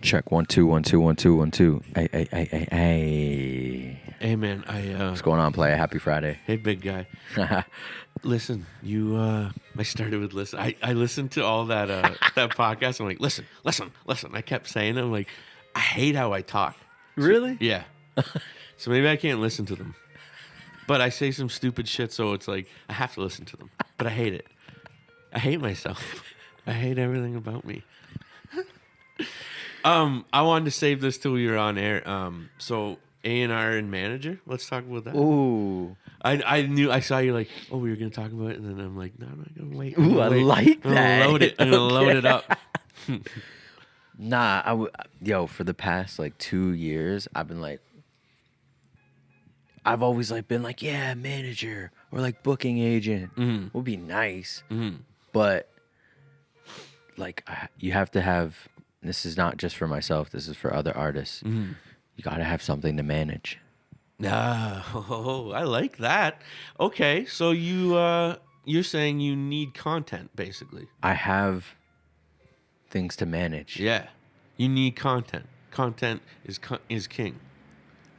Check 1 2 1 2 1 2 1 2. Hey. Hey man, What's going on, player? Happy Friday. Hey big guy. Listen, I started with listen. I listened to all that that podcast. I'm like, listen. I kept saying it. I'm like, I hate how I talk. Really? Yeah. So maybe I can't listen to them. But I say some stupid shit, so it's like I have to listen to them. But I hate it. I hate myself. I hate everything about me. I wanted to save this till we were on air. So A&R and manager. Let's talk about that. Ooh. I saw you like, oh, we were gonna talk about it, and then I'm like, no, I'm not gonna wait. Ooh, I like I'm that. gonna load it. I'm gonna load it up. Nah, for the past like 2 years, I've always been like, yeah, manager or like booking agent would be nice, but like you have to have. This is not just for myself. This is for other artists. You got to have something to manage. Oh, I like that. Okay, so you're saying you need content, basically. I have things to manage. Yeah, you need content. Content is king.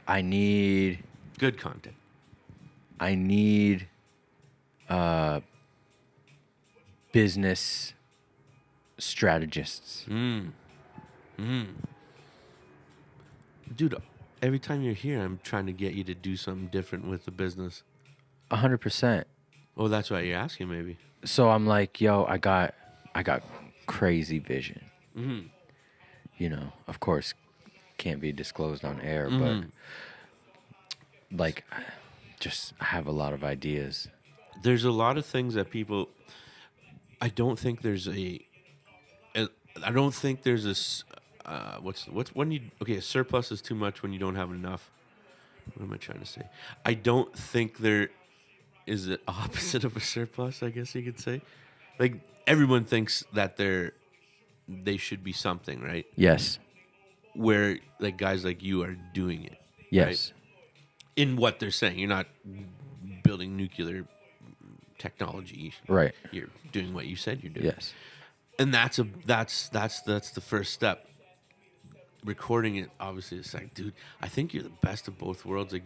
I need Good content. I need business strategists. Dude, every time you're here, I'm trying to get you to do something different with the business. 100%. Oh, that's what you're asking, maybe. So I'm like, yo, I got crazy vision. You know, of course, can't be disclosed on air, but like, just I have a lot of ideas. There's a lot of things that people. I don't think there's a what's when you a surplus is too much when you don't have enough. What am I trying to say? I don't think there is an opposite of a surplus, I guess you could say. Like everyone thinks that they should be something, right? Yes. Where like guys like you are doing it. Yes. Right? In what they're saying. You're not building nuclear technology. Right. You're doing what you said you're doing. Yes. And that's the first step. Recording it, obviously, it's like, dude, I think you're the best of both worlds. Like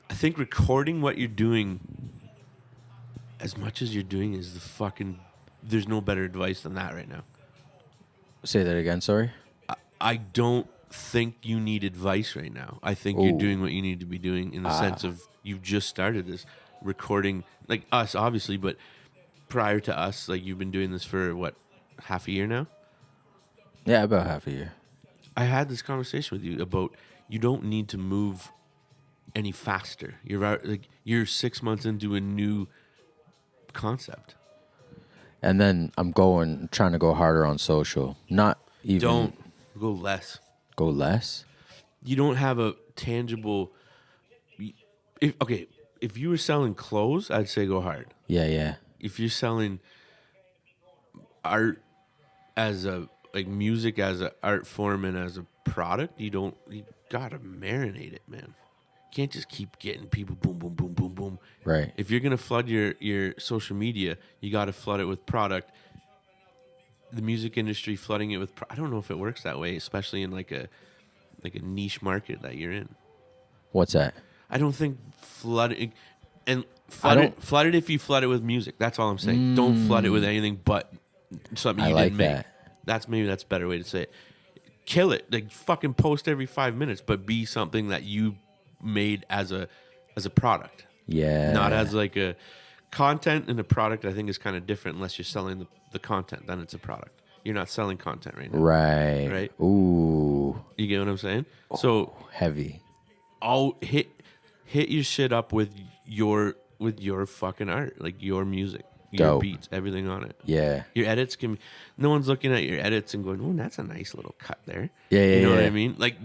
I think recording what you're doing, as much as you're doing, is there's no better advice than that right now. Say that again, sorry? I don't think you need advice right now. I think you're doing what you need to be doing in the sense of you've just started this recording, like us, obviously, but prior to us, like you've been doing this for what, half a year now? Yeah, about half a year. I had this conversation with you about you don't need to move any faster. You're 6 months into a new concept. And then I'm trying to go harder on social. Not even. Don't go less. Go less? You don't have a tangible. If you were selling clothes, I'd say go hard. Yeah. If you're selling art as music as an art form and as a product, you gotta marinate it, man. You can't just keep getting people boom, boom, boom, boom, boom. Right. If you're gonna flood your social media, you gotta flood it with product. The music industry flooding it with I don't know if it works that way, especially in like a niche market that you're in. What's that? I don't think flood it if you flood it with music. That's all I'm saying. Don't flood it with anything but something you didn't make. That. That's a better way to say it. Kill it. Like fucking post every 5 minutes, but be something that you made as a product. Yeah. Not as like a content, and a product I think is kind of different unless you're selling the content, then it's a product. You're not selling content right now. Right. Right? Ooh. You get what I'm saying? So Heavy. I'll hit your shit up with your fucking art, like your music. Your Dope. beats, everything on it. Yeah. Your edits can. No one's looking at your edits and going, "Oh, that's a nice little cut there." Yeah. You know what I mean? Like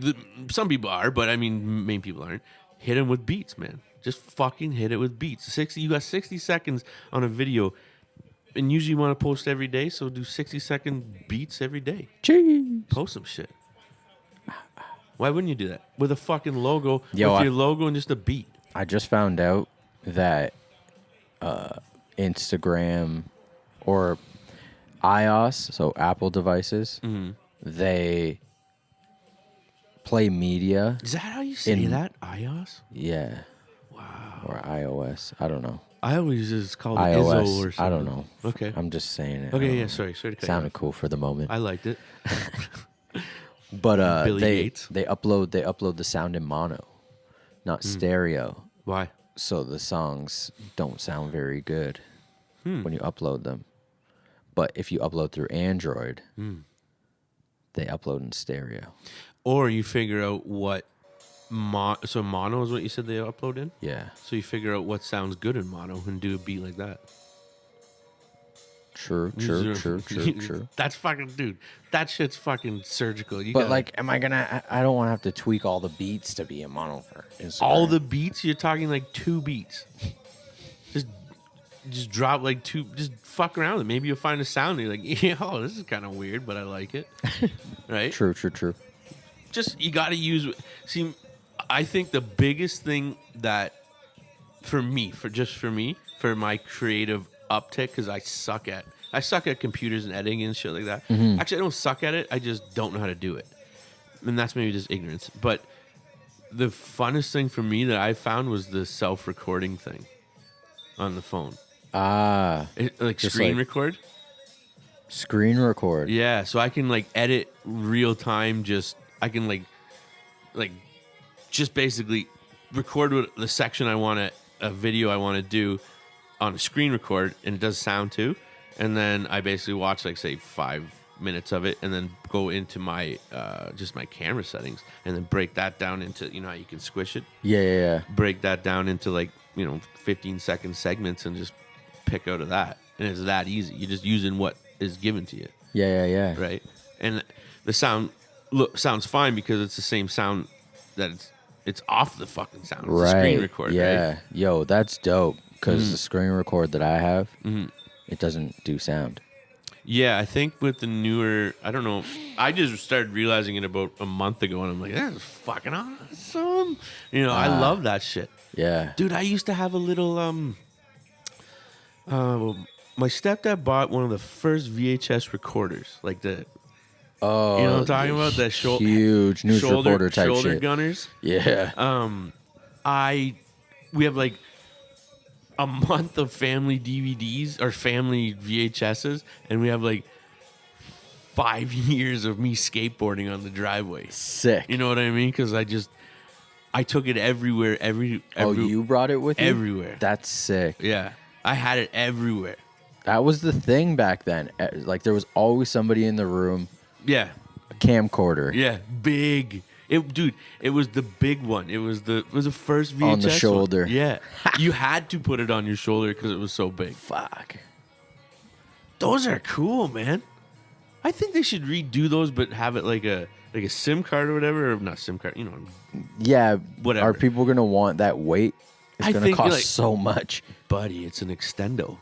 some people are, but I mean, main people aren't. Hit them with beats, man. Just fucking hit it with beats. You got 60 seconds on a video, and usually you want to post every day, so do 60-second beats every day. Jeez. Post some shit. Why wouldn't you do that with a fucking logo? Yo, with your logo and just a beat. I just found out that Instagram or iOS, so Apple devices, they play media. Is that how you say that? iOS? Yeah. Wow. Or iOS. I don't know. I always just call it iOS. Izzo or something. I don't know. Okay. I'm just saying it. Okay, yeah, sorry to cut you Sounded off. cool for the moment. I liked it. But Billy Gates. they upload the sound in mono, not stereo. Why? So the songs don't sound very good when you upload them. But if you upload through Android, they upload in stereo. Or you figure out what so mono is what you said they upload in? Yeah. So you figure out what sounds good in mono and do a beat like that. True. That's fucking, dude. That shit's fucking surgical. But like, am I gonna? I don't want to have to tweak all the beats to be a mono for Instagram. All the beats? You're talking like 2 beats. Just drop like 2. Just fuck around with it. Maybe you'll find a sound and you're like, yeah, oh, this is kind of weird, but I like it. Right? True. Just you got to use. See, I think the biggest thing that for my creative uptick, because I suck at computers and editing and shit like that. Actually, I don't suck at it. I just don't know how to do it, and that's maybe just ignorance. But the funnest thing for me that I found was the self-recording thing on the phone. Like screen record. Screen record. Yeah, so I can like edit real time. I can like just basically record what the section I want a video I want to do on a screen record, and it does sound too. And then I basically watch like say 5 minutes of it, and then go into my just my camera settings, and then break that down into, you know how you can squish it. Yeah. Break that down into like 15-second segments, and just pick out of that, and it's that easy. You're just using what is given to you. Yeah. Right, and the sound sounds fine because it's the same sound that it's off the fucking sound. It's a screen record. Yeah. Right? Yo, that's dope. Because the screen record that I have, it doesn't do sound. Yeah, I think with the newer, I don't know. I just started realizing it about a month ago, and I'm like, that's fucking awesome. I love that shit. Yeah. Dude, I used to have a little, my stepdad bought one of the first VHS recorders, like the, oh, you know what I'm talking about? The huge news reporter type shoulder shit. gunners. Yeah. We have like a month of family DVDs or family VHSs, and we have like 5 years of me skateboarding on the driveway. Sick. You know what I mean? Because I took it everywhere. Oh, you brought it with you? Everywhere. That's sick. Yeah. I had it everywhere. That was the thing back then. Like, there was always somebody in the room. Yeah. A camcorder. Yeah. Big. It was the big one. It was the first VHS on the shoulder. One. Yeah. You had to put it on your shoulder because it was so big. Fuck. Those are cool, man. I think they should redo those, but have it like a SIM card or whatever, or not SIM card. Yeah. Whatever. Are people gonna want that weight? It's gonna cost so much, buddy. It's an extendo.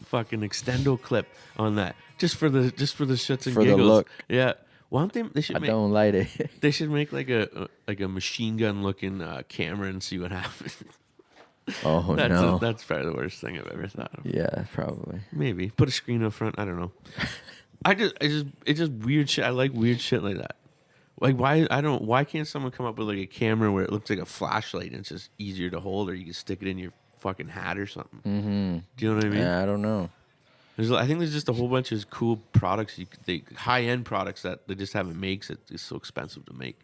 Fucking extendo clip on that, just for the shits and for giggles. the look. Yeah. Why don't they? They should. I don't like it. They should make like a machine gun looking camera and see what happens. Oh no, that's probably the worst thing I've ever thought of. Yeah, probably. Maybe put a screen up front. I don't know. It's just weird shit. I like weird shit like that. Like why can't someone come up with like a camera where it looks like a flashlight and it's just easier to hold, or you can stick it in your fucking hat or something? Mm-hmm. Do you know what I mean? Yeah, I don't know. I think there's just a whole bunch of cool products, high end products that they just haven't made. It's so expensive to make.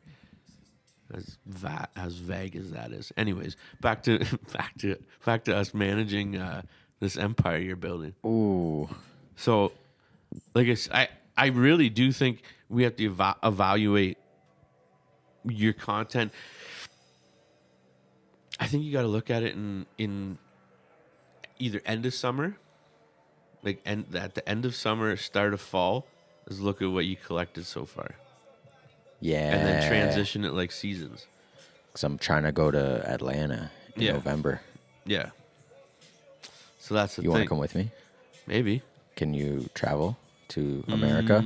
As vague as that is. Anyways, back to us managing this empire you're building. Ooh. So, like I really do think we have to evaluate your content. I think you got to look at it in either end of summer, at the end of summer, start of fall, is look at what you collected so far. Yeah. And then transition it like seasons. Because I'm trying to go to Atlanta in November. Yeah. So that's the thing. You want to come with me? Maybe. Can you travel to America?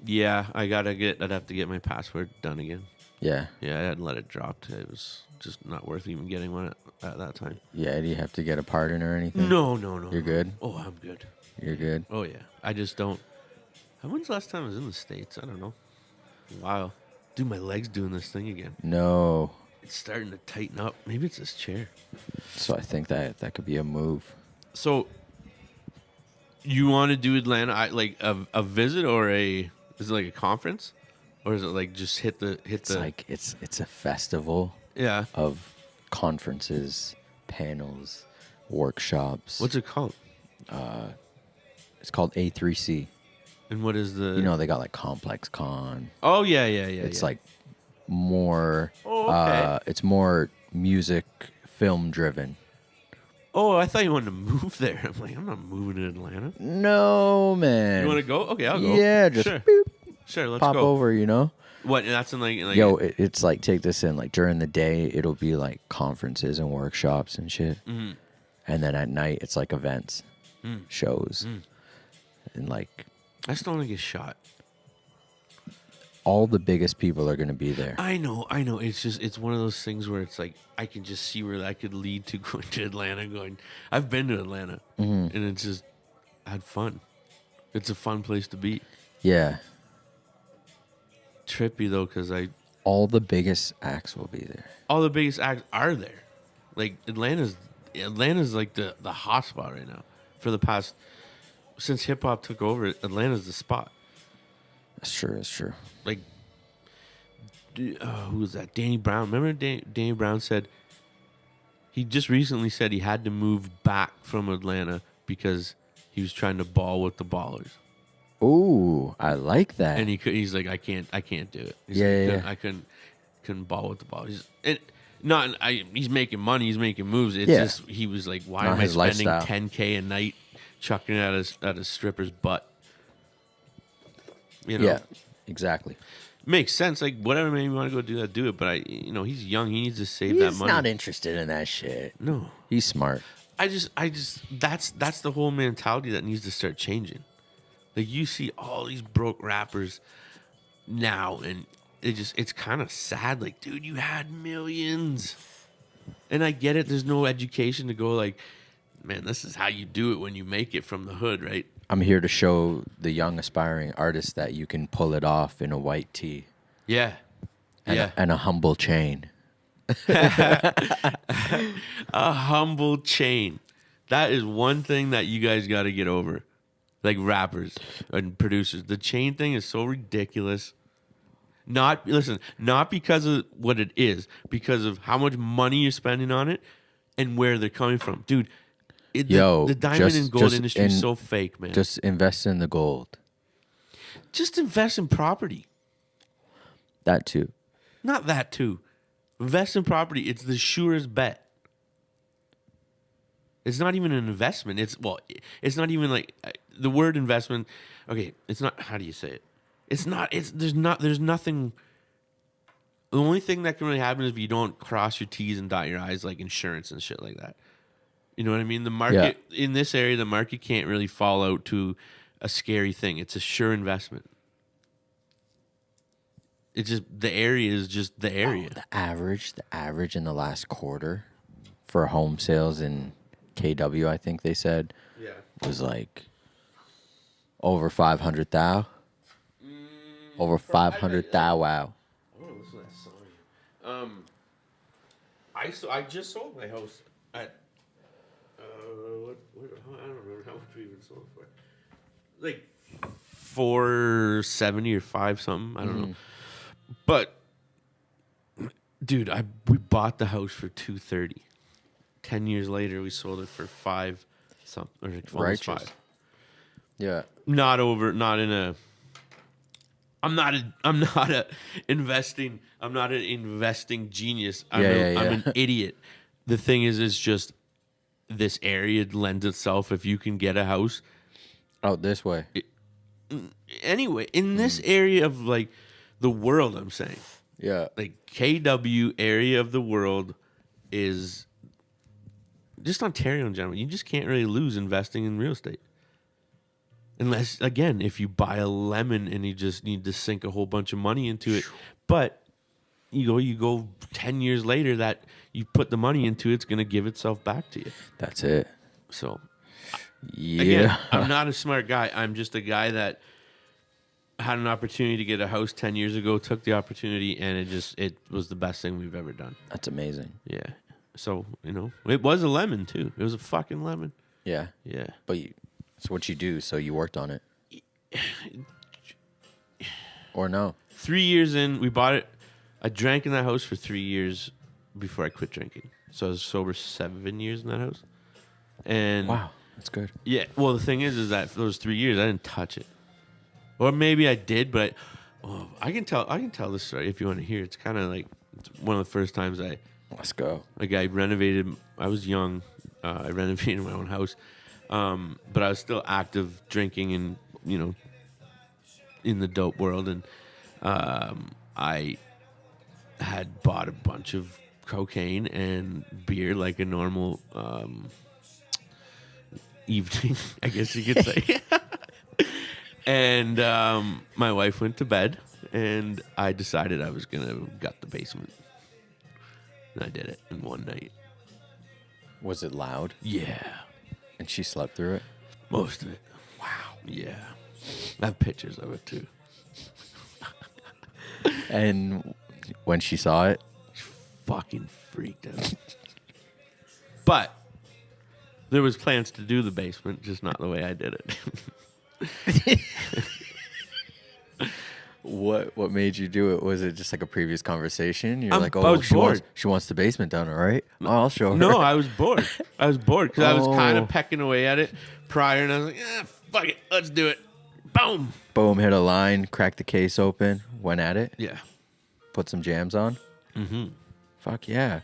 Yeah, I'd have to get my passport done again. Yeah. Yeah, I hadn't let it drop. It was just not worth even getting one at that time. Yeah, do you have to get a pardon or anything? No. You're good? Oh, I'm good. You're good? Oh, yeah. I just don't. When's the last time I was in the States? I don't know. Wow. Dude, my leg's doing this thing again. No. It's starting to tighten up. Maybe it's this chair. So I think that could be a move. So, you want to do Atlanta like a visit or is it like a conference, or is it like just hit the? It's like it's a festival yeah. of conferences, panels, workshops. What's it called? It's called A3C. And what is the? You know, they got like Complex Con. Oh yeah. It's like more. Oh, okay. It's more music film driven. Oh, I thought you wanted to move there. I'm like, I'm not moving to Atlanta. No, man. You want to go? Okay, I'll go. Yeah, just sure. boop, Sure, let's pop go. over. You know. What? And that's in like Yo, it's like, take this in. Like during the day, it'll be like conferences and workshops and shit. Mm-hmm. And then at night, it's like events, shows, and like I still want to get shot. all the biggest people are gonna be there. I know. It's one of those things where it's like I can just see where that could lead to going to Atlanta. I've been to Atlanta, and it's just I had fun. It's a fun place to be. Yeah, Trippy though, because all the biggest acts will be there. all the biggest acts are there. Like Atlanta's like the hotspot right now. For the past since hip hop took over, Atlanta's the spot. That's true. That's true. Like, who was that? Danny Brown. Remember Danny Brown said he just recently said he had to move back from Atlanta because he was trying to ball with the ballers. Ooh, I like that. And he's like, I can't do it. He's Yeah, like, yeah. I couldn't ball with the ballers. He's making money, he's making moves. It's Yeah. just he was like, why Not am I his spending lifestyle. $10K a night chucking it at a stripper's butt? You know? Yeah, exactly. Makes sense. Like whatever, man, you want to go do that, do it. But he's young. He needs to save that He's money. not interested in that shit. No, He's smart. I just that's the whole mentality that needs to start changing. Like you see all these broke rappers now, and it's kind of sad. Like, dude, you had millions, and I get it. There's no education to go like, man, this is how you do it when you make it from the hood, right? I'm here to show the young aspiring artists that you can pull it off in a white tee Yeah, yeah. and a humble chain. A humble chain. That is one thing that you guys got to get over. Like rappers and producers. The chain thing is so ridiculous. Not because of what it is, because of how much money you're spending on it and where they're coming from. Dude, the diamond and gold industry is so fake, man. Just invest in the gold. Just invest in property. That too. Not that too. Invest in property. It's the surest bet. It's not even an investment. It's not even like the word investment. Okay, it's not. How do you say it? It's not. There's nothing. The only thing that can really happen is if you don't cross your T's and dot your I's, like insurance and shit like that. You know what I mean? The market in this area, the market can't really fall out to a scary thing. It's a sure investment. It's just the area is just the area. The average in the last quarter for home sales in KW, I think they said, was like over 500,000. Over 500,000. Wow. I want to listen to that song. I just sold my house at I don't remember how much we even sold it for. Like 470 or 5 something. I don't know. But dude, we bought the house for 230. 10 years later, we sold it for 5 something, or like almost 5. Yeah. I'm not an investing genius. I'm an idiot. The thing is, it's just this area lends itself if you can get a house. Out this way. Anyway, in this area of like the world, I'm saying. Yeah. Like KW area of the world is just Ontario in general. You just can't really lose investing in real estate. Unless, again, if you buy a lemon and you just need to sink a whole bunch of money into it. But you go 10 years later that you put the money into, it's going to give itself back to you. That's it. So, Yeah. again, I'm not a smart guy. I'm just a guy that had an opportunity to get a house 10 years ago, took the opportunity, and it was the best thing we've ever done. That's amazing. Yeah. So, it was a lemon too. It was a fucking lemon. Yeah. Yeah. But it's what you do, so you worked on it. Or no? 3 years in, we bought it. I drank in that house for 3 years before I quit drinking. So I was sober 7 years in that house. And Wow, that's good. yeah, well, the thing is that for those 3 years, I didn't touch it. Or maybe I did, but I can tell this story if you want to hear. It's kind of like one of the first times Let's go. I renovated. I was young. I renovated my own house, but I was still active drinking and in the dope world, and I had bought a bunch of cocaine and beer like a normal evening, I guess you could say. And my wife went to bed, and I decided I was gonna gut the basement. And I did it in one night. Was it loud? Yeah. And she slept through it? Most of it. Wow. Yeah. I have pictures of it too. And when she saw it? She fucking freaked out. But there was plans to do the basement, just not the way I did it. What made you do it? Was it just like a previous conversation? You're like, I oh, was bored. She wants the basement done, all right? I'll show her. No, I was bored. I was bored because I was kind Oh. of pecking away at it prior, and I was like, fuck it, let's do it. Boom. Boom, hit a line, cracked the case open, went at it, Yeah. put some jams on. Mm-hmm. Fuck yeah.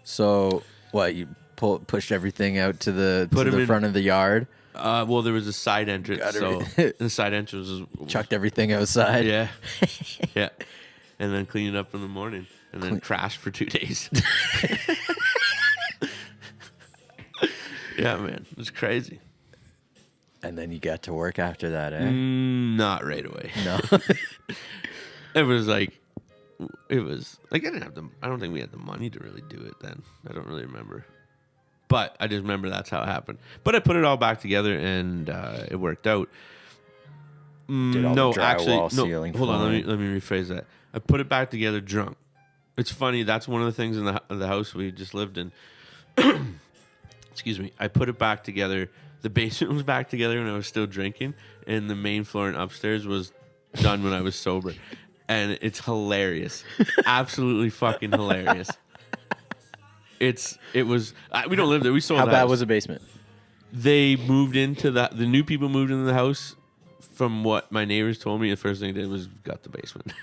So what? You pushed everything out to the front of the yard, Well, there was a side entrance, so the side entrance was chucked everything outside. yeah, yeah, and then clean it up in the morning, and then crash for 2 days. Yeah, man, it was crazy. And then you got to work after that, eh? Not right away. No. It was like I didn't have I don't think we had the money to really do it then. I don't really remember. But I just remember that's how it happened. But I put it all back together, and it worked out. Did all No, the drywall, actually, no. ceiling, Hold on, flooring. let me rephrase that. I put it back together drunk. It's funny. That's one of the things in the house we just lived in. Excuse me. I put it back together. The basement was back together when I was still drinking, and the main floor and upstairs was done when I was sober. And it's hilarious. Absolutely fucking hilarious. We don't live there. We sold How the bad house. was the basement? They moved into the new people moved into the house. From what my neighbors told me, the first thing they did was gut the basement.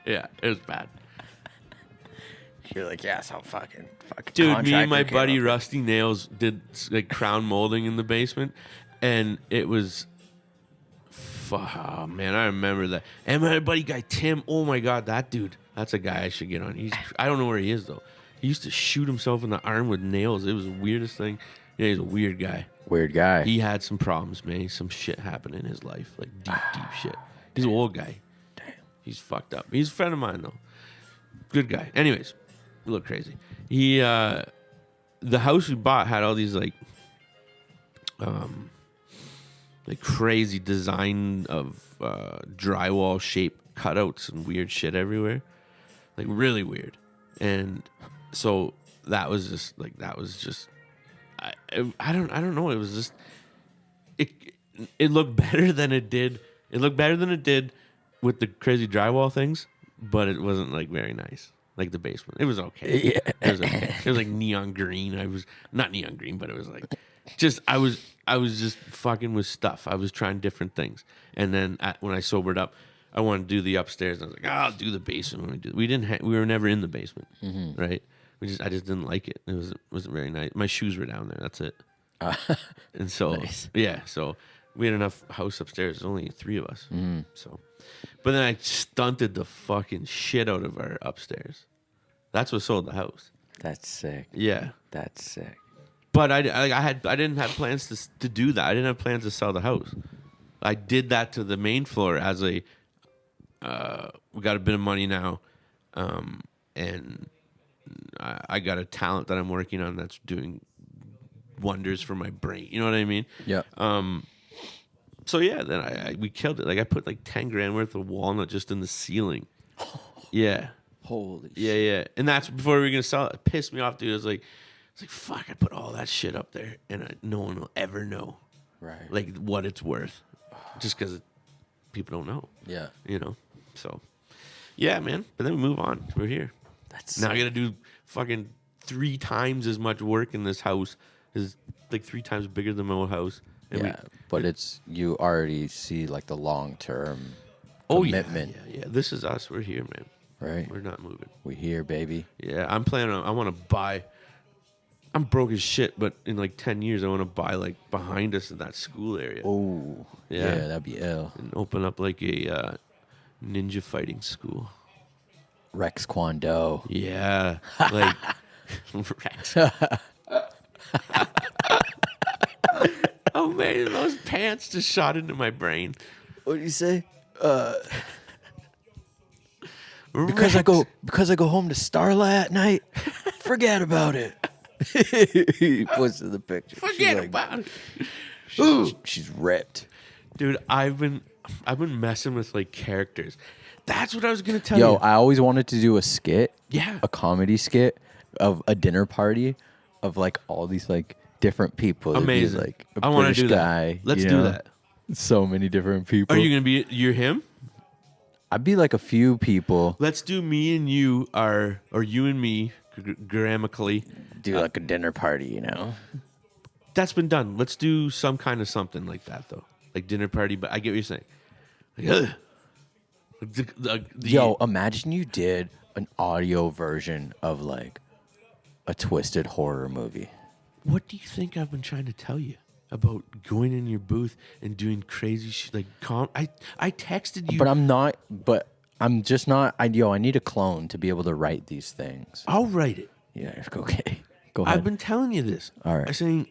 Yeah, it was bad. You're like, yeah, so fucking Dude, me and my contractor buddy came up Rusty Nails did like crown molding in the basement, and it was, oh, man, I remember that. And my buddy guy Tim, oh my god, that dude, that's a guy I should get on. I don't know where he is though. He used to shoot himself in the arm with nails. It was the weirdest thing. Yeah, he's a weird guy. Weird guy. He had some problems, man. Some shit happened in his life, like deep shit. He's an old guy. Damn. He's fucked up. He's a friend of mine though. Good guy. Anyways, a little crazy. The house we bought had all these like crazy design of drywall shaped cutouts and weird shit everywhere, like really weird. And so that was just I don't know. It was just it looked better than it did. It looked better than it did with the crazy drywall things, but it wasn't like very nice. Like the basement, it was okay. Yeah. It was okay. It was like neon green. I was not neon green, but it was like just I was just fucking with stuff. I was trying different things, and then when I sobered up, I wanted to do the upstairs. I was like, I'll do the basement when we do. We were never in the basement, right? I just didn't like it. It wasn't very nice. My shoes were down there. That's it. And so Nice. yeah, so we had enough house upstairs. There's only 3 of us. So, but then I stunted the fucking shit out of our upstairs. That's what sold the house. That's sick. Yeah, That's sick. but I didn't have plans to do that. I didn't have plans to sell the house. I did that to the main floor as a we got a bit of money now, and I got a talent that I'm working on that's doing wonders for my brain. You know what I mean? Yeah. So yeah, then we killed it. Like I put like 10 grand worth of walnut just in the ceiling. Yeah. Holy Yeah, shit. yeah. And that's before we were gonna sell it. It pissed me off, dude. It's like fuck, I put all that shit up there and no one will ever know Right. like what it's worth. Just because people don't know. Yeah. You know? So yeah, man. But then we move on. We're here. That's Now I gotta do fucking 3 times as much work in this house. Is like 3 times bigger than my old house. And yeah, but it's you already see like the long term commitment. Yeah. This is us. We're here, man. Right. We're not moving. We here, baby. Yeah, I'm planning on. I want to buy. I'm broke as shit, but in like 10 years, I want to buy like behind us in that school area. Oh, yeah, that'd be ill. And open up like a ninja fighting school. Rex Kwon Do. Yeah, like Rex. Oh man, those pants just shot into my brain. What do you say? Because I go home to Starlight at night. Forget about it. He puts in the picture. Forget about it. She's ripped. Dude, I've been messing with like characters. That's what I was gonna tell you. Yo, I always wanted to do a skit. Yeah. A comedy skit of a dinner party of like all these like different people. There'd be, Amazing. like a I want to British do guy. that. Let's you do know? that. So many different people. Are you gonna be? You're him. I'd be like a few people. Let's do me and you or you and me grammatically. Do like a dinner party, you know? That's been done. Let's do some kind of something like that though, like dinner party. But I get what you're saying. Like, Yo, imagine you did an audio version of like a twisted horror movie. What do you think I've been trying to tell you about going in your booth and doing crazy shit? Like, I texted you, But I'm just not. I need a clone to be able to write these things. I'll write it. Yeah, okay. Go ahead. I've been telling you this. All right. I'm saying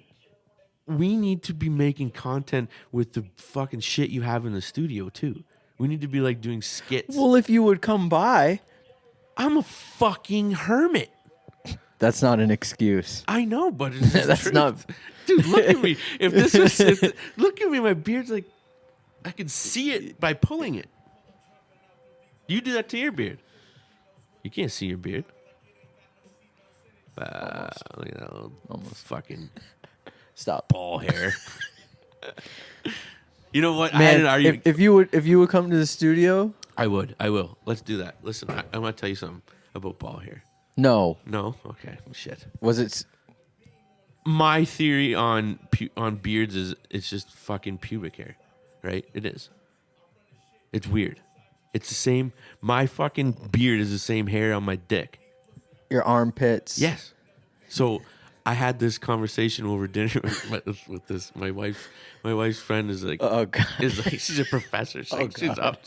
we need to be making content with the fucking shit you have in the studio too. We need to be like doing skits. Well, if you would come by. I'm a fucking hermit. That's not an excuse. I know, but it's the That's truth. not. Dude, look at me. If this was, look at me. My beard's like, I can see it by pulling it. You do that to your beard. You can't see your beard. Look at that little fucking Stop. ball hair. You know what? I had Man, an argument. if you would come to the studio. I will. Let's do that. Listen, I want to tell you something about ball hair. No. No? Okay. Shit. Was it? My theory on beards is it's just fucking pubic hair, right? It is. It's weird. It's the same. My fucking beard is the same hair on my dick. Your armpits. Yes. So I had this conversation over dinner with this. My wife's friend is like, Oh God. She's a professor. She's up,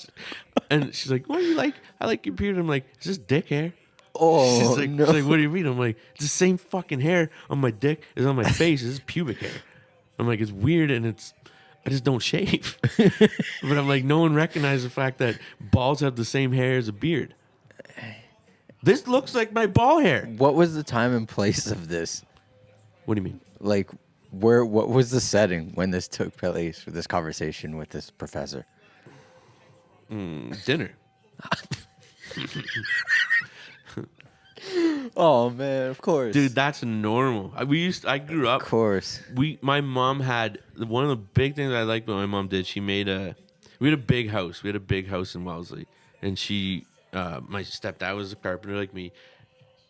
and she's like, "What do you like? I like your beard." I'm like, "It's just dick hair." Oh She's like, no. she's like, "What do you mean?" I'm like, "It's the same fucking hair on my dick as on my face. It's pubic hair." I'm like, "It's weird, and I just don't shave." But I'm like, no one recognizes the fact that balls have the same hair as a beard. This looks like my ball hair. What was the time and place of this? What do you mean? Like, what was the setting when this took place for this conversation with this professor? Dinner. Oh man, of course, Dude, that's normal. I grew up. Of course. My mom had one of the big things I liked what my mom did. We had a big house. We had a big house in Wellesley, and my stepdad was a carpenter like me,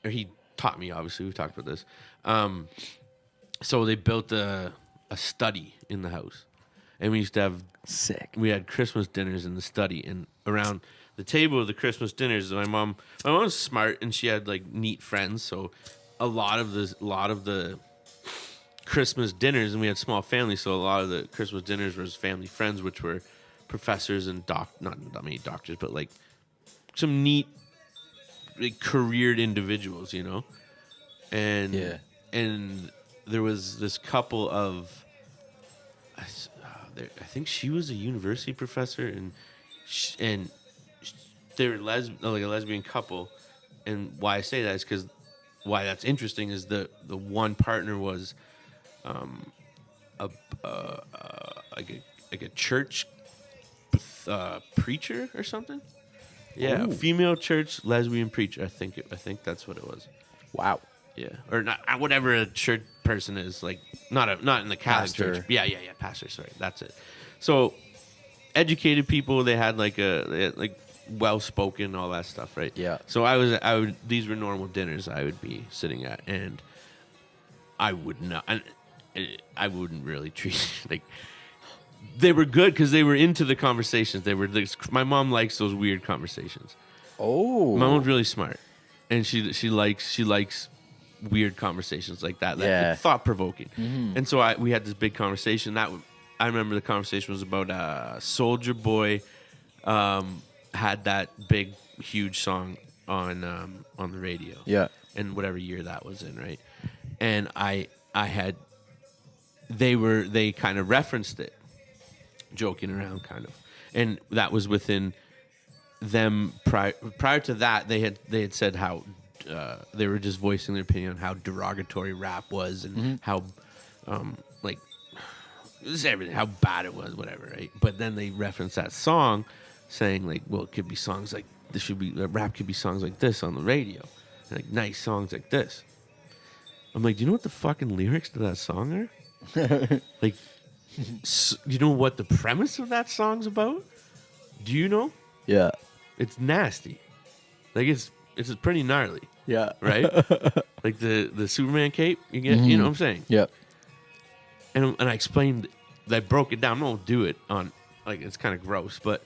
or he taught me. Obviously, we've talked about this. So they built a study in the house, and we used to have Sick. We had Christmas dinners in the study, and around the table of the Christmas dinners, my mom was smart, and she had like neat friends. So a lot of the Christmas dinners, and we had small families, so a lot of the Christmas dinners was family friends, which were professors and not many doctors, but like some neat, like, careered individuals, you know. And Yeah. and there was this couple of, I think she was a university professor, and they were like a lesbian couple. And why I say that is because why that's interesting is the one partner was like a church preacher or something. Yeah, Ooh. a female church lesbian preacher. I think that's what it was. Wow. Yeah, or not whatever a church person is, like not in the Catholic Pastor. church. Yeah, pastor. Sorry, that's it. So educated people, they had like well spoken, all that stuff, right? Yeah. So these were normal dinners I would be sitting at, and I would not, I wouldn't really treat like. They were good because they were into the conversations. They were. My mom likes those weird conversations. Oh. My mom's really smart, and she likes weird conversations like that. Yeah. Thought provoking. And so we had this big conversation. I remember the conversation was about Soldier Boy had that big huge song on the radio. Yeah. And whatever year that was in, right? And they kind of referenced it, joking around kind of. And that was within them prior to that they had said how they were just voicing their opinion on how derogatory rap was and how like this is everything, how bad it was, whatever, right? But then they referenced that song saying like, well, it could be songs like this, rap could be songs like this on the radio, like nice songs like this. I'm like, do you know what the fucking lyrics to that song are? Like, you know what the premise of that song's about? Do you know? Yeah. It's nasty. Like it's pretty gnarly, Yeah. right? Like the Superman cape, you get, you know what I'm saying? Yep. And I explained, I broke it down. I won't do it on, like, it's kind of gross, but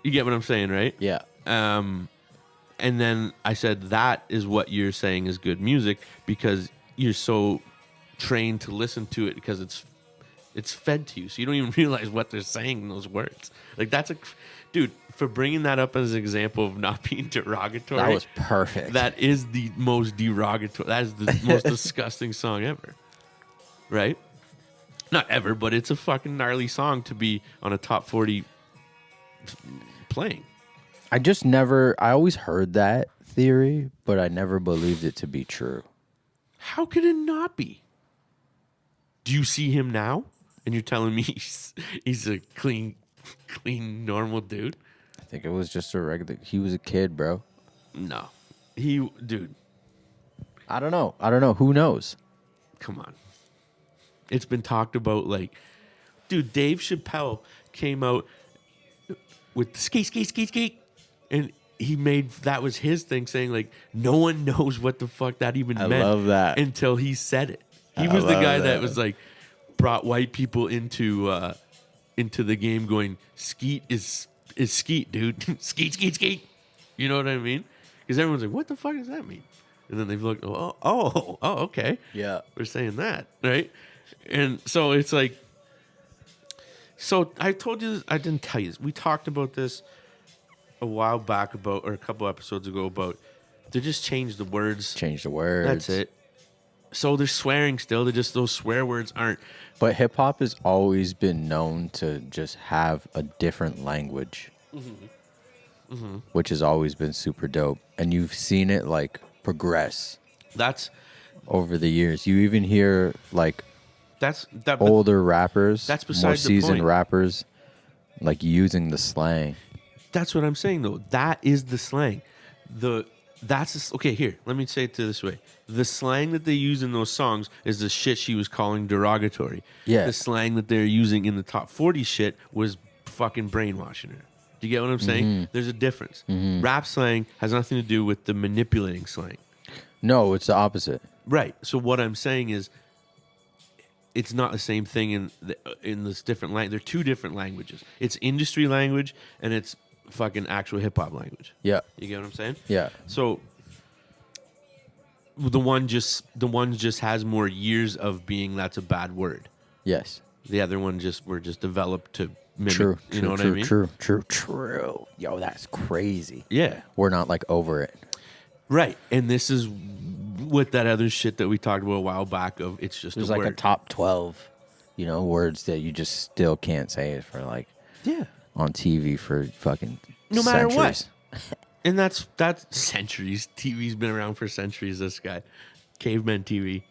you get what I'm saying, right? Yeah. And then I said, that is what you're saying is good music because you're so trained to listen to it because it's fed to you. So you don't even realize what they're saying in those words. Like, dude, for bringing that up as an example of not being derogatory. That was perfect. That is the most derogatory. That is the most disgusting song ever. Right? Not ever, but it's a fucking gnarly song to be on a top 40 playing. I always heard that theory, but I never believed it to be true. How could it not be? Do you see him now? And you're telling me he's a clean, normal dude? I think it was just he was a kid, bro. No. Dude. I don't know. Who knows? Come on. It's been talked about, like, dude, Dave Chappelle came out with the skate. And that was his thing, saying, like, no one knows what the fuck that even meant. I love that. Until he said it. He was the guy that was, like, brought white people into the game going, skeet is skeet, dude. Skeet. You know what I mean? Because everyone's like, what the fuck does that mean? And then they've looked, oh, okay. Yeah. We're saying that, right? And so it's like, so I told you this, I didn't tell you this. We talked about this a while back or a couple episodes ago about, they just changed the words. Change the words. That's it. So they're swearing still. They're just, those swear words aren't. But hip hop has always been known to just have a different language, which has always been super dope. And you've seen it like progress. That's over the years. You even hear like that older rappers, that's beside more the seasoned point. rappers, like using the slang. That's what I'm saying though. That is the slang. Okay, here, let me say it this way. The slang that they use in those songs is the shit she was calling derogatory. Yeah. The slang that they're using in the top 40 shit was fucking brainwashing her. Do you get what I'm saying? There's a difference. Rap slang has nothing to do with the manipulating slang. No, it's the opposite. Right. So what I'm saying is it's not the same thing in this different language. They're two different languages. It's industry language and it's fucking actual hip hop language. Yeah. You get what I'm saying? Yeah. So the one just has more years of being that's a bad word. Yes. The other one were just developed to mimic. True. You know what I mean? True. Yo, that's crazy. Yeah. We're not like over it. Right. And this is with that other shit that we talked about a while back of it's just There's a like word. a top 12, words that you just still can't say for like on TV for fucking no matter centuries. what. And that's centuries. TV's been around for centuries, this guy. Caveman TV.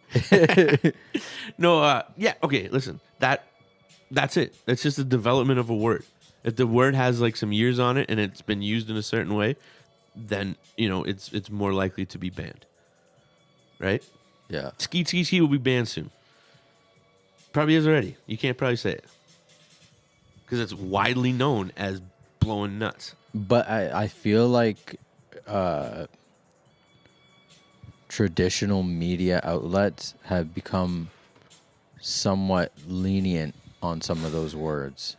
No, yeah, okay, listen. That's it. That's just the development of a word. If the word has like some years on it and it's been used in a certain way, then it's more likely to be banned. Right? Yeah. Skeet skeet skeet will be banned soon. Probably is already. You can't probably say it because it's widely known as blowing nuts. But I feel like traditional media outlets have become somewhat lenient on some of those words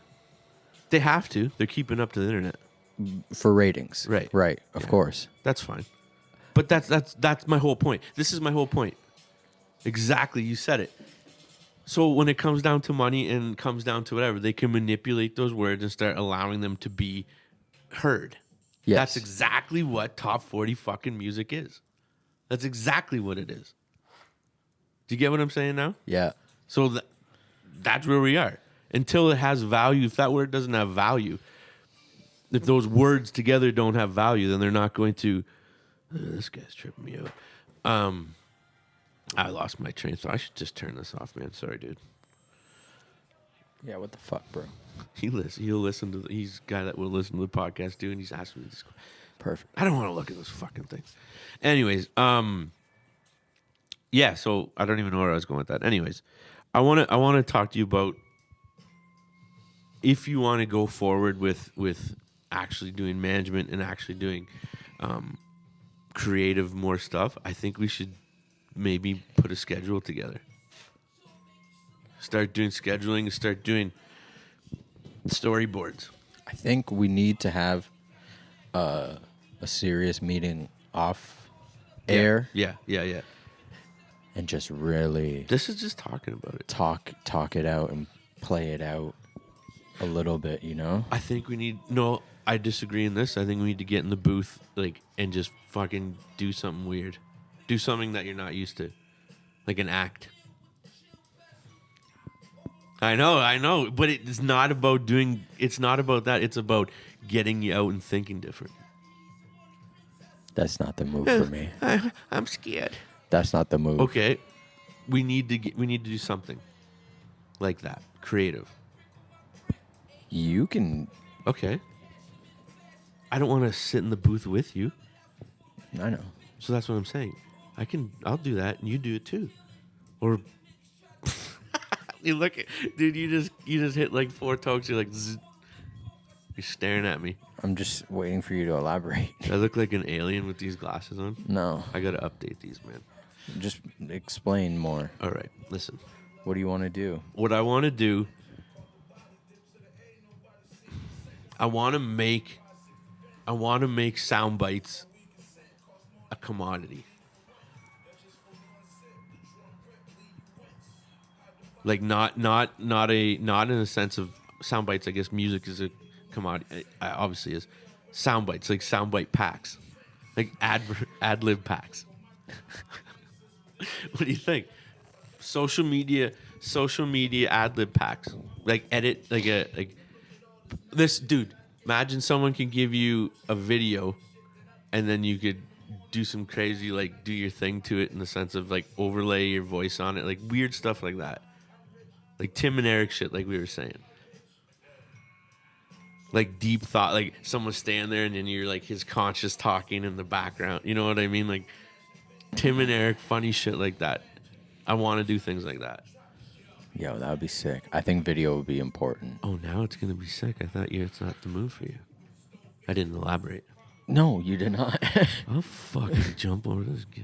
They have to. They're keeping up to the internet. for ratings. Right. Right. Of course. That's fine. But that's my whole point. This is my whole point. Exactly. You said it. So when it comes down to money and comes down to whatever, they can manipulate those words and start allowing them to be heard. Yes. That's exactly what top 40 fucking music is. That's exactly what it is. Do you get what I'm saying now? Yeah. So that's where we are. Until it has value, if that word doesn't have value, if those words together don't have value, then they're not going to. This guy's tripping me out. I lost my train of thought. I should just turn this off, man. Sorry, dude. Yeah. What the fuck, bro? He'll listen to. He's a guy that will listen to the podcast, dude. And he's asking me this. Perfect. I don't want to look at those fucking things. Anyways, yeah. So I don't even know where I was going with that. Anyways, I want to talk to you about if you want to go forward with actually doing management and actually doing creative more stuff. I think we should maybe put a schedule together. Start doing scheduling. Start doing storyboards. I think we need to have a serious meeting off air Yeah. and just really This is just talking about it. talk it out and play it out a little bit, you know? I think we need. No, I disagree in this. I think we need to get in the booth, and just fucking do something weird. Do something that you're not used to, like an act. I know, but it's not about doing. It's not about that. It's about getting you out and thinking different. That's not the move for me. I'm scared. That's not the move. Okay, we need to do something like that, creative. You can. Okay. I don't want to sit in the booth with you. I know. So that's what I'm saying. I'll do that and you do it too. Or you look at, dude, you just hit like 4 tokes. You're like, zzz. You're staring at me. I'm just waiting for you to elaborate. I look like an alien with these glasses on. No. I got to update these, man. Just explain more. All right. Listen. What do you want to do? What I want to do, I want to make sound bites a commodity. Like not in a sense of sound bites. I guess music is a commodity. It obviously is. Sound bites, like sound bite packs, like ad lib packs. What do you think? Social media ad lib packs, like edit like this dude. Imagine someone can give you a video, and then you could do some crazy, like, do your thing to it in the sense of, like, overlay your voice on it, like, weird stuff like that. Like Tim and Eric shit, like we were saying. Like deep thought, like someone standing there and then you're, like, his conscious talking in the background. You know what I mean? Like, Tim and Eric, funny shit like that. I want to do things like that. Yo, that would be sick. I think video would be important. Oh, now it's going to be sick. I thought it's not the move for you. I didn't elaborate. No, you did not. I'll fucking jump over this guy.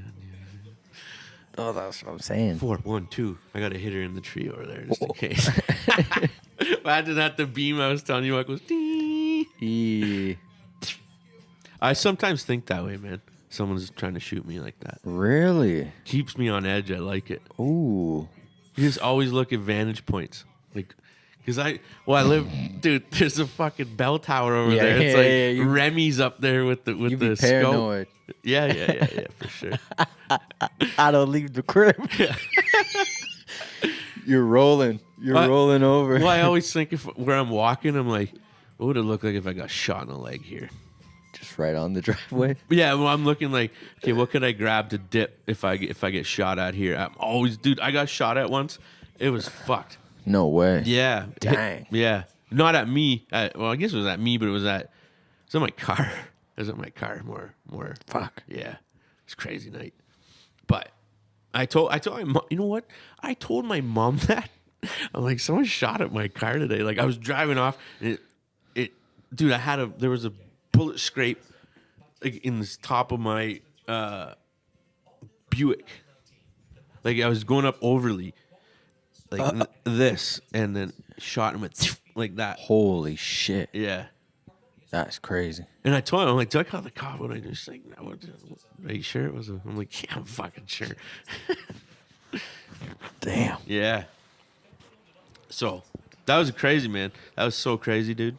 Oh, that's what I'm saying. 4, 1, 2. I got a hitter in the tree over there just in case. Imagine that the beam I was telling you about goes ding. I sometimes think that way, man. Someone's trying to shoot me like that. Really? Keeps me on edge. I like it. Ooh. You just always look at vantage points. Like, because I live, dude, there's a fucking bell tower over there. It's like Remy's up there with the paranoid. Scope. Yeah, for sure. I don't leave the crib. You're rolling. Rolling over. Well, I always think where I'm walking, I'm like, what would it look like if I got shot in the leg here? Just right on the driveway. Yeah, well, I'm looking like, okay, what could I grab to dip if I get shot at here? I'm always, dude, I got shot at once. It was fucked. No way. Yeah. Dang. Yeah. Not at me. Well, I guess it was at me, but it was at my car. It was at my car more. Fuck. Yeah. It's a crazy night. But I told my mom, you know what? I told my mom that. I'm like, someone shot at my car today. Like I was driving off and dude, there was a bullet scrape like in the top of my Buick. Like I was going up overly like this and then shot him at like that. Holy shit. Yeah. That's crazy. And I told him, I'm like, do I call the cop? And I just like, no, are you sure it was I'm like, yeah, I'm fucking sure. Damn. Yeah. So that was crazy, man. That was so crazy, dude.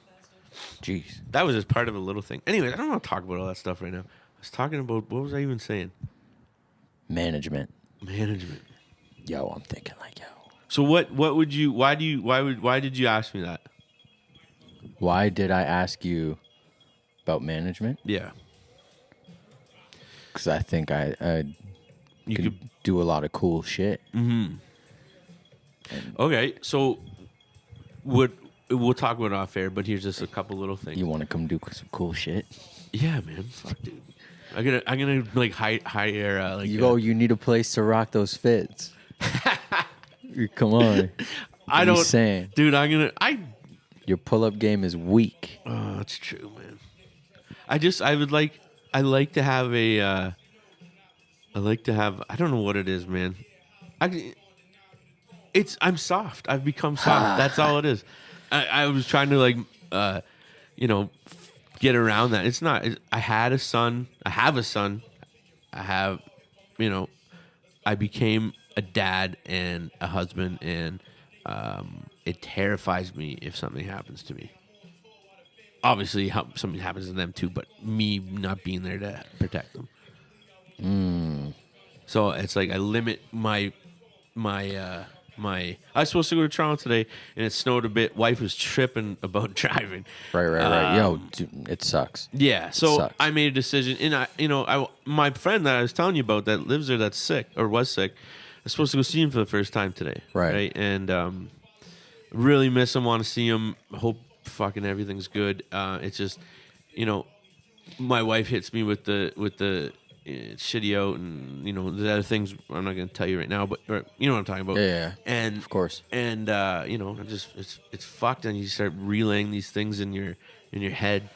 Jeez. That was just part of a little thing. Anyway, I don't want to talk about all that stuff right now. I was talking about, what was I even saying? Management. Yo, I'm thinking like, yo. So what would you, why did you ask me that? Why did I ask you about management? Yeah. Because I think I You could do a lot of cool shit. Okay, so we'll talk about it off air, but here's just a couple little things. You want to come do some cool shit? Yeah, man. Fuck, dude. I'm gonna like hire like You need a place to rock those fits. Come on. I don't saying, dude. Your pull-up game is weak. Oh, that's true, man. I like to have a I don't know what it is, man. I'm soft. I've become soft. That's all it is. I was trying to like get around that. It's not. I had a son. I have a son. I have, I became a dad and a husband, and it terrifies me if something happens to me. Obviously, something happens to them too, but me not being there to protect them. So it's like I limit my. I was supposed to go to Toronto today, and it snowed a bit. Wife was tripping about driving. Right. Yo, dude, it sucks. Yeah, so sucks. I made a decision, and my friend that I was telling you about that lives there, that's sick or was sick. I was supposed to go see him for the first time today. Right. And really miss him. Want to see him. Hope fucking everything's good. It's just, my wife hits me with the. Shitty out and the other things I'm not going to tell you right now, but you know what I'm talking about. Yeah. And of course. And it's fucked, and you start relaying these things in your head.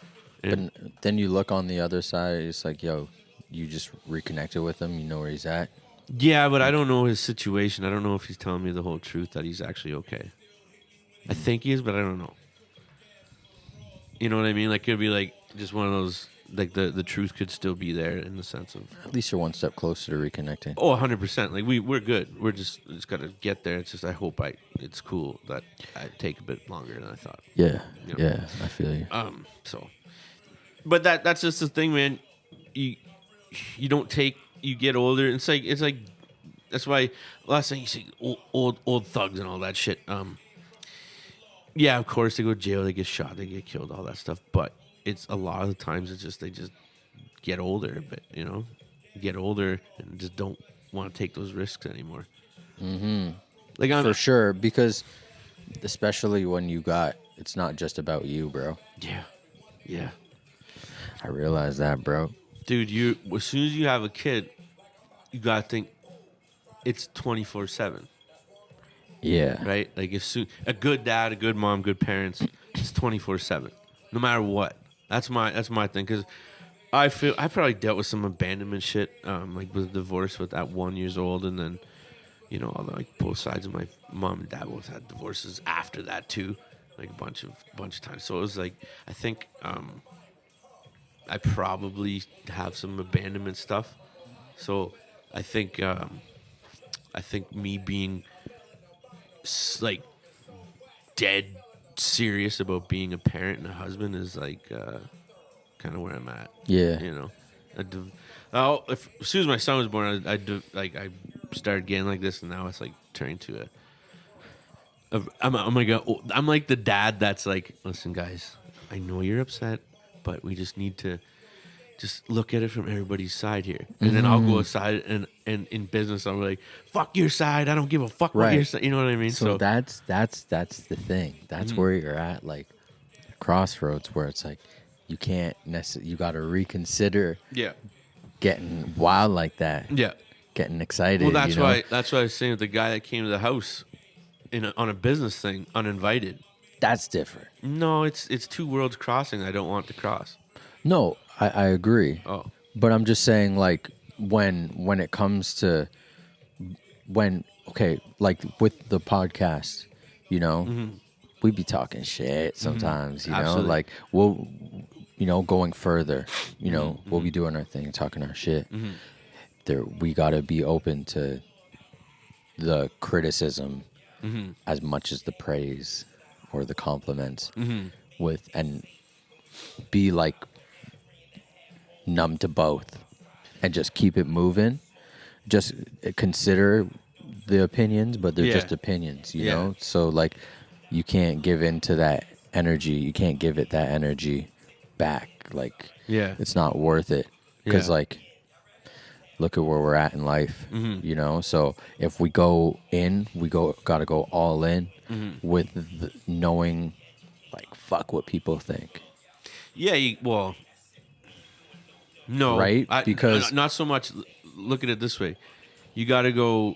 And But then you look on the other side. It's like, yo, you just reconnected with him. You know where he's at. yeah, but I don't know his situation. I don't know if he's telling me the whole truth that he's actually okay. I think he is, but I don't know. You know what I mean? Like, it could be like just one of those. Like the truth could still be there in the sense of At least you're one step closer to reconnecting. Oh, 100%. Like we're good. We're just got to get there. It's just I hope it's cool that I take a bit longer than I thought. Yeah. Yeah, I feel you. So, but that's just the thing, man. You don't you get older. It's like that's why last thing you see old thugs and all that shit. Yeah, of course they go to jail, they get shot, they get killed, all that stuff. But it's a lot of the times it's just they just get older a bit, get older and just don't want to take those risks anymore. Like For sure, because especially when it's not just about you, bro. Yeah. I realize that, bro. Dude, as soon as you have a kid, you gotta think it's 24/7. Yeah. Right? Like a good dad, a good mom, good parents, it's 24/7, no matter what. That's my thing, because I probably dealt with some abandonment shit, like with divorce with at 1 year old, and then like both sides of my mom and dad both had divorces after that too, like a bunch of times. So it was like I think I probably have some abandonment stuff. So I think me being like dead serious about being a parent and a husband is like kind of where I'm at. Yeah. As soon as my son was born, I started getting like this, and now it's like turning to I'm like the dad that's like, listen, guys, I know you're upset, but we just need to just look at it from everybody's side here. And then I'll go aside and in business, I'm like, fuck your side. I don't give a fuck what your side. You know what I mean? So that's the thing. That's where you're at, like crossroads, where it's like you can't necessarily. You got to reconsider. Yeah. Getting wild like that. Yeah. Getting excited. Well, that's you know? why. That's why I was saying with the guy that came to the house on a business thing, uninvited. That's different. No, it's two worlds crossing. I don't want to cross. No, I agree. Oh. But I'm just saying, like, when it comes to like with the podcast, you know, we be talking shit sometimes, you know, Absolutely. like we'll, you know, going further, you know, we'll be doing our thing, talking our shit. There, we gotta be open to the criticism as much as the praise or the compliments, with and be like numb to both and just keep it moving. Just consider the opinions, but they're just opinions, you know? So like you can't give into that energy. You can't give it that energy back. Like it's not worth it. Because like look at where we're at in life, you know? So if we go in, gotta go all in with knowing like fuck what people think. Yeah, well, no, right? Because not so much. Look at it this way: you got to go.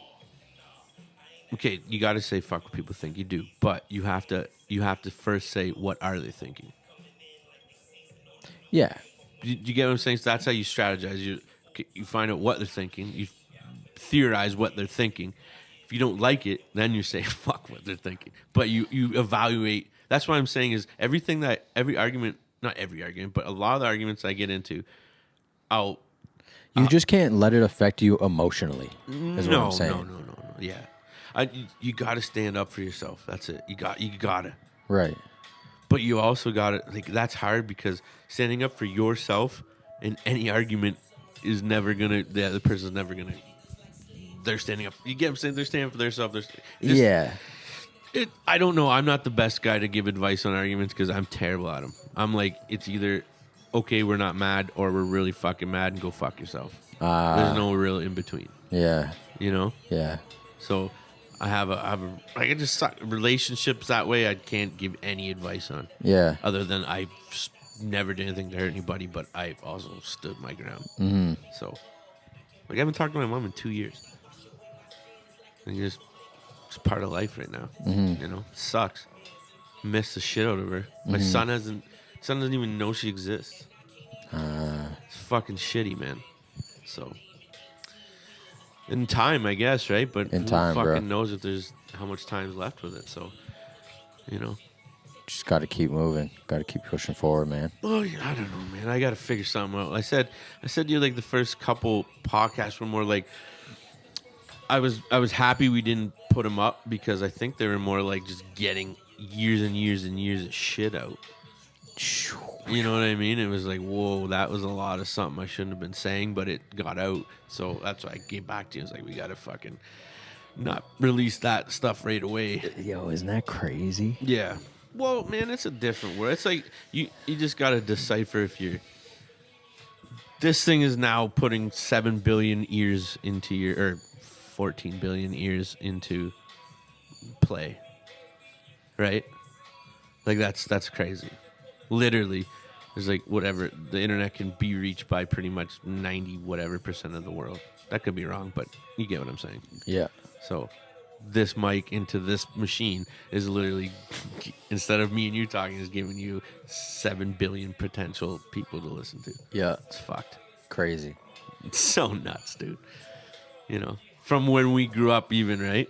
Okay, you got to say fuck what people think. You do, but you have to first say what are they thinking. Yeah, you get what I'm saying? So that's how you strategize. You find out what they're thinking. You theorize what they're thinking. If you don't like it, then you say fuck what they're thinking. But you evaluate. That's what I'm saying is everything that every argument, not every argument, but a lot of the arguments I get into, you just can't let it affect you emotionally. Is what I'm saying. No. Yeah, you got to stand up for yourself. That's it. You got to. Right. But you also got to like that's hard because standing up for yourself in any argument is never gonna. The other person's never gonna. They're standing up. You get what I'm saying? They're standing for themselves. Yeah. I don't know. I'm not the best guy to give advice on arguments because I'm terrible at them. I'm like, it's either okay, we're not mad, or we're really fucking mad and go fuck yourself. There's no real in between. Yeah. You know? Yeah. So I just suck relationships that way. I can't give any advice on. Yeah. Other than I never did anything to hurt anybody, but I've also stood my ground. So, like, I haven't talked to my mom in 2 years. And it's part of life right now. You know, it sucks. Miss the shit out of her. My son doesn't even know she exists. It's fucking shitty, man. So, in time, I guess, right? But in who time, fucking bro. knows if there's how much time's left with it? So, you know, just got to keep moving. Got to keep pushing forward, man. Oh, yeah, I don't know, man. I got to figure something out. I said to you like the first couple podcasts were more like I was happy we didn't put them up because I think they were more like just getting years and years and years of shit out. You know what I mean? It was like, whoa, that was a lot of something I shouldn't have been saying, but it got out. So that's why I came back to you. I was like, we got to fucking not release that stuff right away. Yo, isn't that crazy? Yeah. Well, man, it's a different word. It's like you just got to decipher if you're... This thing is now putting 7 billion ears into your... Or 14 billion ears into play. Right? Like, that's crazy. Literally, there's like whatever, the internet can be reached by pretty much 90% of the world. That could be wrong, but you get what I'm saying. Yeah. So this mic into this machine is literally, instead of me and you talking, is giving you 7 billion potential people to listen to. Yeah. It's fucked. Crazy. It's so nuts, dude. You know, from when we grew up even, right?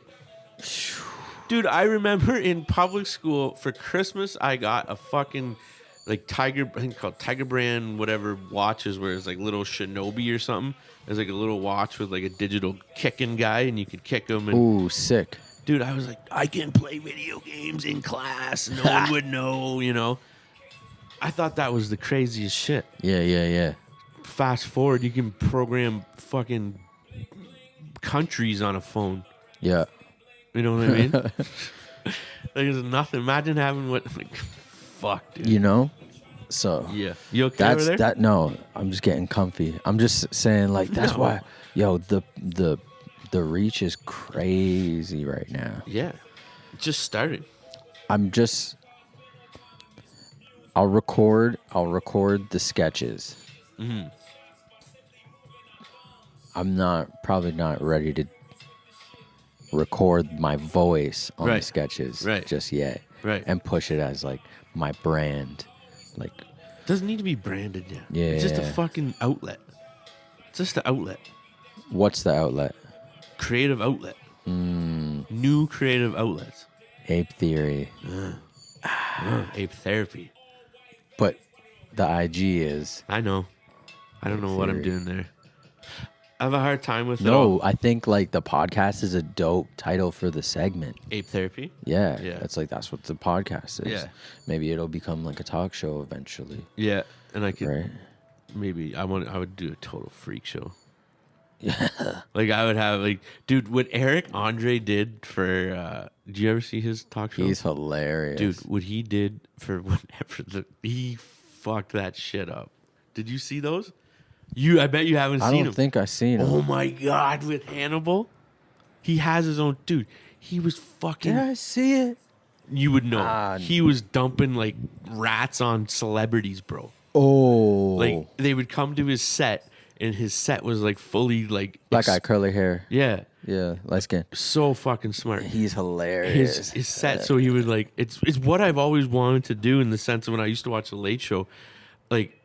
Dude, I remember in public school for Christmas, I got a fucking like Tiger, I think called Tiger brand, whatever watches, where it's like little Shinobi or something. There's like a little watch with like a digital kicking guy, and you could kick him. And, ooh, sick. Dude, I was like, I can play video games in class. No one would know, you know. I thought that was the craziest shit. Yeah. Fast forward, you can program fucking countries on a phone. Yeah. You know what I mean? Like, there's nothing. Imagine having what, like, fuck, dude. You know, So Yeah. You okay over there? No, I'm just getting comfy. I'm just saying like that's No. why the reach is crazy right now. Yeah. It just started. I'll record the sketches. Mm-hmm. I'm probably not ready to record my voice on the Right. sketches Right. just yet. Right. And push it as like my brand. Like Doesn't need to be branded yet. Yeah. It's just a fucking outlet. It's just an outlet. what's the outlet? Creative outlet. New creative outlets. Ape Theory. Ape Therapy. But the IG is I know. I don't Ape know what I'm Theory. doing there. I have a hard time with it No, all. I think like the podcast is a dope title for the segment. Ape Therapy? Yeah. Yeah. It's like that's what the podcast is. Yeah. Maybe it'll become like a talk show eventually. Yeah. And I could Right? maybe I would do a total freak show. Yeah. Like I would have like dude, what Eric Andre did for did you ever see his talk show? He's hilarious. Dude, what he did for whatever he fucked that shit up. Did you see those? I bet you haven't I seen don't them. think I've seen him. Oh my god, with Hannibal? He has his own dude. He was fucking Did I see it? you would know. He was dumping like rats on celebrities, bro. Oh. Like they would come to his set and his set was like fully like Black guy, curly hair. Yeah. Yeah, light skin. So fucking smart. He's hilarious. His set, so he would like it's what I've always wanted to do in the sense of when I used to watch the Late Show, like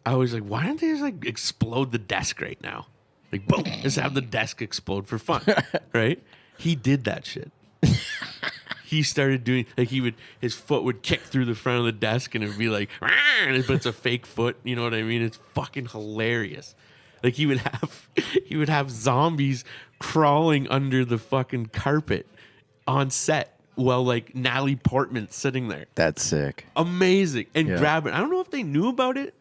I was like, why don't they just like explode the desk right now? Like boom, just have the desk explode for fun. Right? He did that shit. He started doing like his foot would kick through the front of the desk and it'd be like, but it's a fake foot, you know what I mean? It's fucking hilarious. Like he would have zombies crawling under the fucking carpet on set while like Natalie Portman's sitting there. That's sick. Amazing. And Yeah. grab it. I don't know if they knew about it.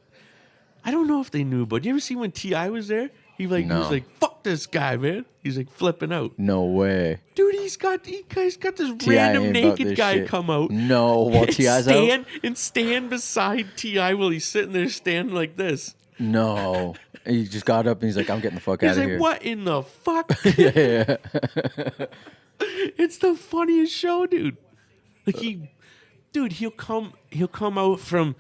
You ever see when T.I. was there? He was No. like, fuck this guy, man. He's like flipping out. No way. Dude, he's got this T.I. random ain't about naked this guy shit. come out. No, while T.I.'s out? And stand beside T.I. while he's sitting there standing like this. No. He just got up and he's like, I'm getting the fuck out He's of like, here. what in the fuck? Yeah. It's the funniest show, dude. Like he'll come out from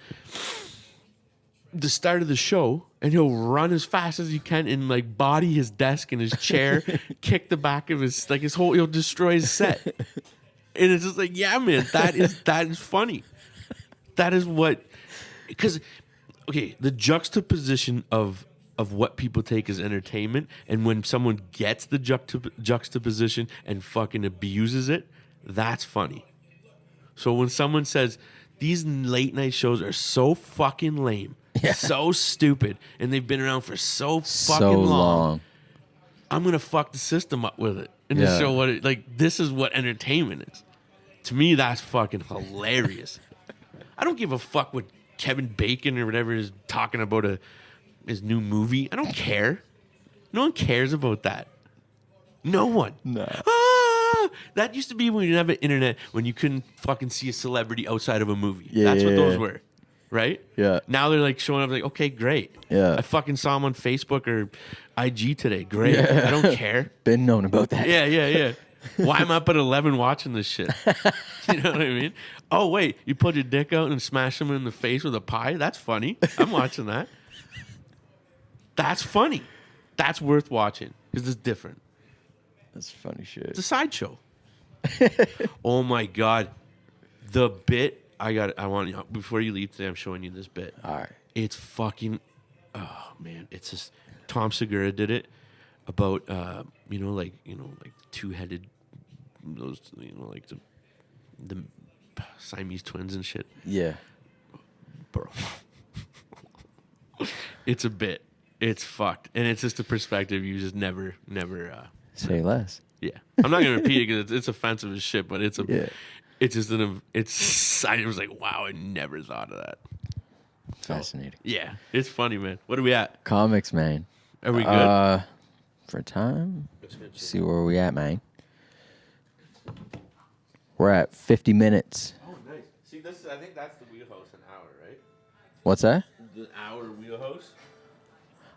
the start of the show and he'll run as fast as he can and like body his desk and his chair, kick the back of he'll destroy his set. And it's just like, yeah, man, that is funny. That is what, because okay, the juxtaposition of what people take as entertainment and when someone gets the juxtaposition and fucking abuses it, that's funny. So when someone says these late night shows are so fucking lame, so stupid, and they've been around for so fucking long, I'm gonna fuck the system up with it and just show what this is what entertainment is. To me, that's fucking hilarious. I don't give a fuck what Kevin Bacon or whatever is talking about his new movie. I don't care. No one cares about that. No one. No. That used to be when you didn't have an internet, when you couldn't fucking see a celebrity outside of a movie. Yeah, That's what yeah, those yeah. were. Right? Yeah. Now they're like showing up like, okay, great. Yeah. I fucking saw him on Facebook or IG today. Great. I don't care. Been known about that. Yeah. Why am I up at 11 watching this shit? You know what I mean? Oh, wait, you pulled your dick out and smashed him in the face with a pie? That's funny. I'm watching that. That's funny. That's worth watching because it's different. That's funny shit. It's a sideshow. Oh, my God. The bit, I want you, before you leave today, I'm showing you this bit. All right. It's fucking, oh, man. It's just, Tom Segura did it about, like two-headed, those, like the Siamese twins and shit. Yeah. Bro. It's a bit. It's fucked. And it's just a perspective you just never. Say less. Yeah. I'm not going to repeat it because it's offensive as shit, but it's Yeah. it's just I was like, wow, I never thought of that. Fascinating. Yeah. It's funny, man. What are we at? Comics, man. Are we good? For time? See where we at, man. We're at 50 minutes. Oh, nice. See, I think that's the wheelhouse an hour, right? What's that? The hour wheelhouse.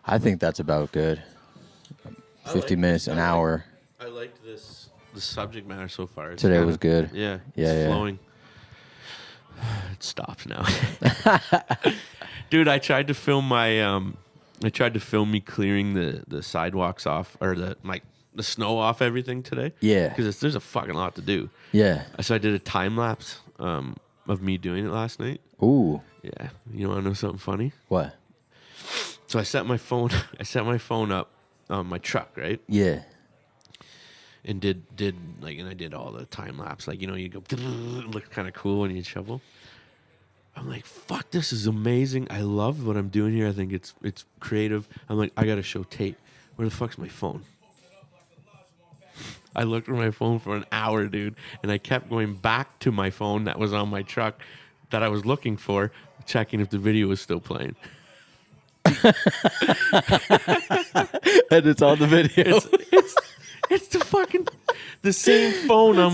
I think that's about good. 50 minutes, an hour. I liked the subject matter so far. It's Today was good. Yeah, Yeah, it's yeah. flowing. It stops now. Dude, I tried to film me clearing the sidewalks off, or the snow off everything today. Yeah. Because there's a fucking lot to do. Yeah. So I did a time lapse of me doing it last night. Ooh. Yeah. You want to know something funny? What? So I set my phone up on my truck, right? Yeah. And I did all the time lapse. Like, you go, it looks kind of cool when you shovel. I'm like, fuck, this is amazing. I love what I'm doing here. I think it's creative. I'm like, I got to show Tate. Where the fuck's my phone? I looked for my phone for an hour, dude. And I kept going back to my phone that was on my truck that I was looking for, checking if the video was still playing. And it's on the video. It's the same phone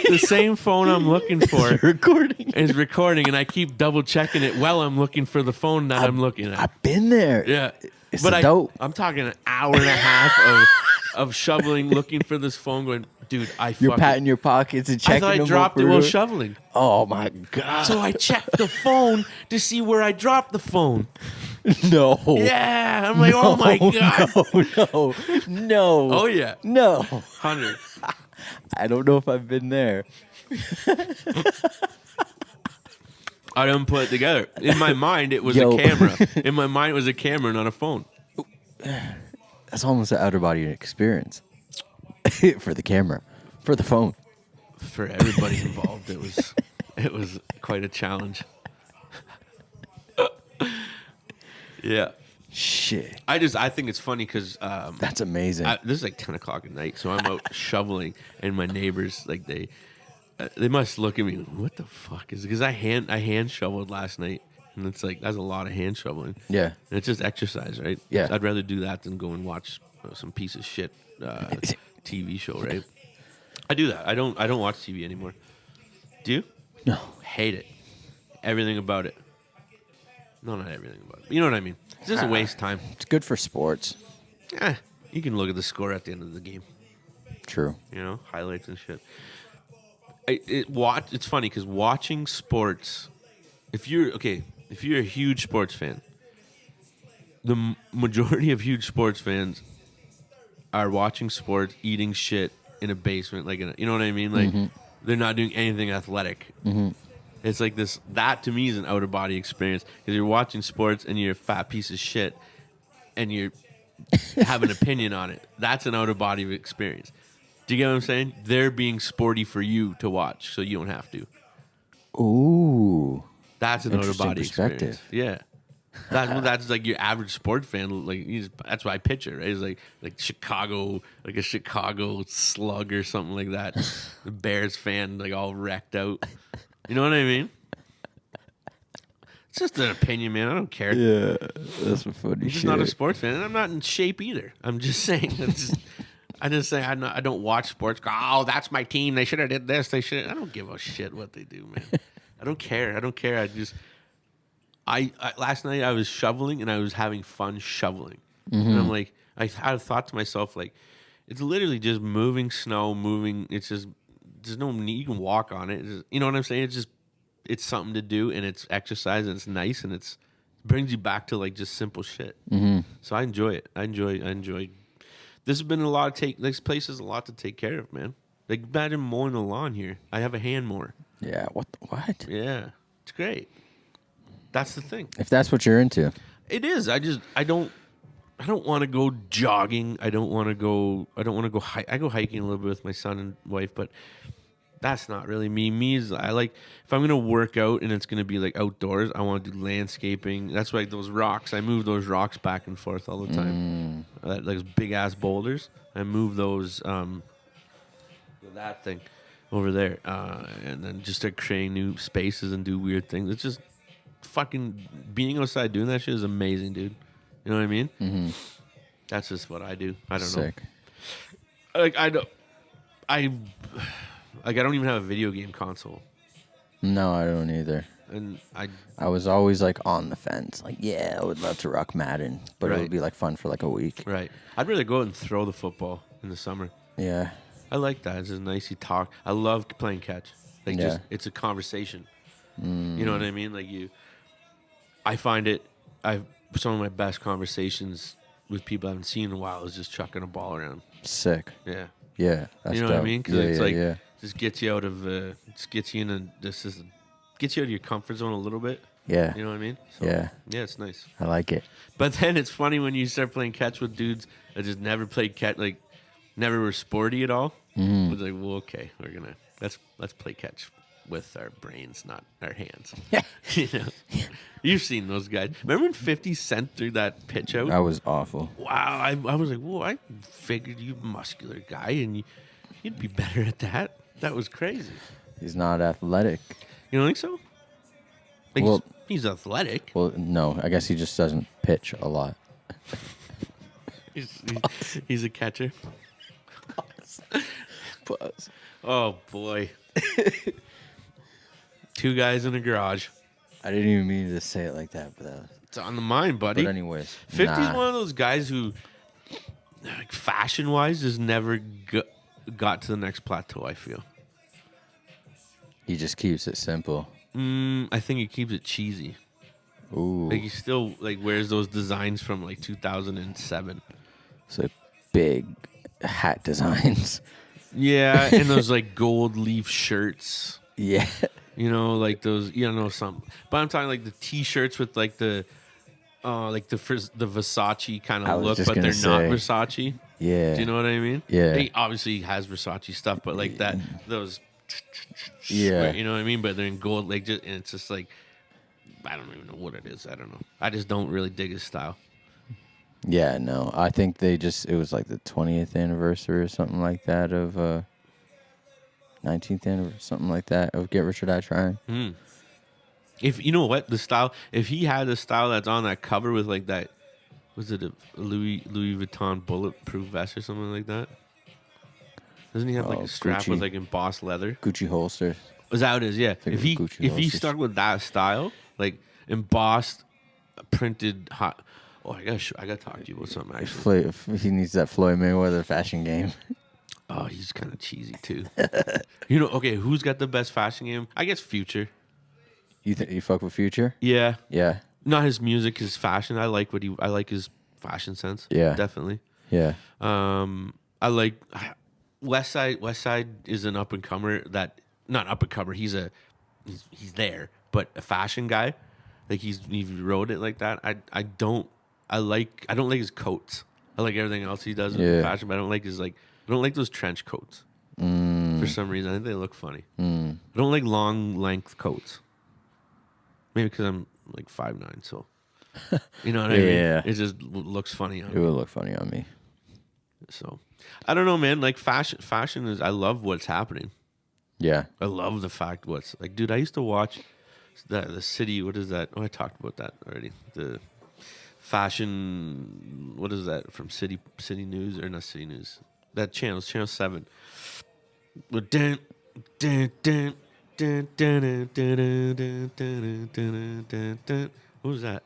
the same phone I'm looking for. Recording. Is recording, and I keep double checking it while I'm looking for the phone that I'm looking at. I've been there. Yeah, It's but dope. I'm talking an hour and a half of shoveling, looking for this phone. Going, dude, You're patting your pockets and I checking thought I them dropped it over. while shoveling. Oh my god. So I checked the phone to see where I dropped the phone. No. Yeah, I'm like, oh my god. No. Oh yeah, No. 100. I don't know if I've been there. I didn't put it together. In my mind, it was Yo. a camera. In my mind, it was a camera, not a phone. That's almost an outer body experience. For the camera. For the phone. For everybody involved, it was quite a challenge. Yeah. Shit. I think it's funny because That's amazing. this is like 10 o'clock at night, so I'm out shoveling, and my neighbors, like, they must look at me, what the fuck is it? Because I hand shoveled last night, and it's like, that's a lot of hand shoveling. Yeah. And it's just exercise, right? Yeah. I'd rather do that than go and watch some piece of shit TV show, right? I do that. I don't watch TV anymore. Do you? No. Hate it. Everything about it. No, not everything about it. You know what I mean? It's just a waste of time. It's good for sports. You can look at the score at the end of the game. True. Highlights and shit. It's funny because watching sports, if you're a huge sports fan, the majority of huge sports fans are watching sports, eating shit in a basement, like you know what I mean? Like they're not doing anything athletic. It's like this. That to me is an out of body experience because you're watching sports and you're a fat piece of shit, and you have an opinion on it. That's an out of body experience. Do you get what I'm saying? They're being sporty for you to watch, so you don't have to. Ooh. That's an out of body perspective. experience. Yeah. That's like your average sport fan. Like that's what I picture. Right? It's like Chicago, like a Chicago Slug or something like that. The Bears fan, like all wrecked out. You know what I mean? It's just an opinion, man. I don't care. Yeah. That's some funny I'm shit. just not a sports fan, and I'm not in shape either. I'm just saying. I just say I don't watch sports. Oh, that's my team. They should have did this. They should. I don't give a shit what they do, man. I don't care. I last night I was shoveling and I was having fun shoveling, and I'm like, I had a thought to myself, like, it's literally just moving snow, moving. It's just there's no need. You can walk on it. You know what I'm saying? It's something to do, and it's exercise, and it's nice, and it brings you back to like just simple shit. So I enjoy it. I enjoy. This has been a lot of this place is a lot to take care of, man. Like, imagine mowing the lawn here. I have a hand mower. Yeah. What? Yeah, it's great. That's the thing. If that's what you're into. It is. I don't want to go jogging. I don't want to go I go hiking a little bit with my son and wife, but that's not really me. Me is I like if I'm gonna work out and it's gonna be like outdoors, I want to do landscaping. That's why those rocks. I move those rocks back and forth all the time. Like those big ass boulders. I move those that thing over there, and then just start creating new spaces and do weird things. It's just fucking being outside doing that shit is amazing, dude. You know what I mean? That's just what I do. I don't Sick. know. Like I don't even have a video game console. No, I don't either. and I was always like on the fence. Like, yeah, I would love to rock Madden, but it Right. would be like fun for like a week. right. I'd rather go out and throw the football in the summer. Yeah. I like that. It's just nice. You talk. I love playing catch. Like, Yeah. just it's a conversation. You know what I mean? Like I find it. Some of my best conversations with people I haven't seen in a while is just chucking a ball around. Sick. Yeah. Yeah. That's You know what I dope. mean? Because Yeah, it's yeah, like yeah. just gets you out of just gets you in gets you out of your comfort zone a little bit. Yeah. You know what I mean? So, Yeah. Yeah, it's nice. I like it. But then it's funny when you start playing catch with dudes that just never played catch, like never were sporty at all. It's like, well, okay, let's play catch with our brains, not our hands. You know? You've seen those guys. Remember when 50 Cent threw that pitch out? That was awful. Wow, I was like, whoa, I figured you muscular guy and you'd be better at that. That was crazy. He's not athletic. You don't think so? Like, Well- he's athletic. Well, no, I guess he just doesn't pitch a lot. He's a catcher. Oh boy. Two guys in a garage. I didn't even mean to say it like that, It's on the mind, buddy. but anyways. 50's nah. one of those guys who, like, fashion-wise, has never got to the next plateau, I feel. He just keeps it simple. I think he keeps it cheesy. Ooh. Like, he still, like, wears those designs from, like, 2007. So big hat designs. Yeah, and those, like, gold leaf shirts. Yeah. You know, like those, some. But I'm talking like the T-shirts with like the Versace kind I of was look, just but they're gonna not say. Versace. Yeah. Do you know what I mean? Yeah. He obviously has Versace stuff, but like those. Yeah. You know what I mean? But they're in gold, like, and it's just like, I don't even know what it is. I don't know. I just don't really dig his style. Yeah, no. I think it was like the 20th anniversary or something like that of 19th anniversary, something like that of Get Rich or Die Trying. If you know what the style, if he had the style that's on that cover with like that, was it a Louis Vuitton bulletproof vest or something like that? Doesn't he have like a strap Gucci. with like embossed leather? Gucci holster. Is that what it is? Yeah. think If it was Gucci he holsters. stuck with that style, like embossed, printed hot. Oh, I gotta talk to you about something actually. He needs that Floyd Mayweather fashion game. Oh, he's kind of cheesy too. Okay, who's got the best fashion game? I guess Future. You fuck with Future? Yeah, Yeah. not his music, his fashion. I like his fashion sense. Yeah. Definitely. Yeah. I like West Side. West Side is an up and comer. That not up and comer. He's there, but a fashion guy. Like he wrote it like that. I don't like his coats. I like everything else he does in fashion, but I don't like I don't like those trench coats. For some reason, I think they look funny. I don't like long length coats. Maybe because I'm like 5'9", so you know what I mean. Yeah. It just looks funny on It me. would look funny on me. So I don't know, man. Like fashion is. I love what's happening. Yeah. I love the fact what's like, dude. I used to watch the city. What is that? Oh, I talked about that already. The fashion. What is that from City News or not City News? That channel 7. With dun, dun, dun, dun, dun, dun, dun, dun, dun, dun, dun, dun. What was that?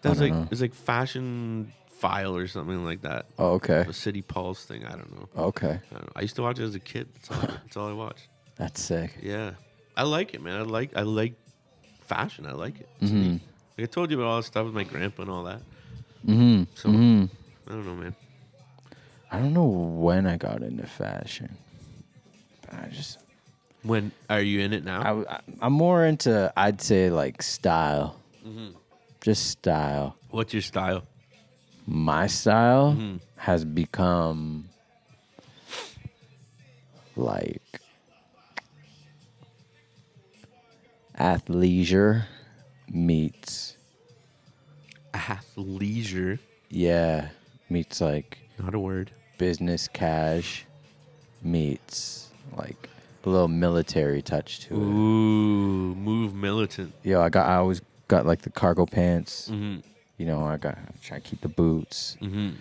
That was know. it's like Fashion File or something like that. Oh, okay. A City Pulse thing. I don't know. Okay. I don't know. I used to watch it as a kid. That's all I watched. That's sick. Yeah, I like it, man. I like fashion. I like it. It's neat. Like I told you about all the stuff with my grandpa and all that. So I don't know, man. I don't know when I got into fashion. But When are you in it now? I'm more into, I'd say, like style. Just style. What's your style? My style has become like athleisure meets Athleisure. meets like Not a word. business cash meets like a little military touch to it. Ooh, move militant. Yo, I always got like the cargo pants. You know, I try to keep the boots. You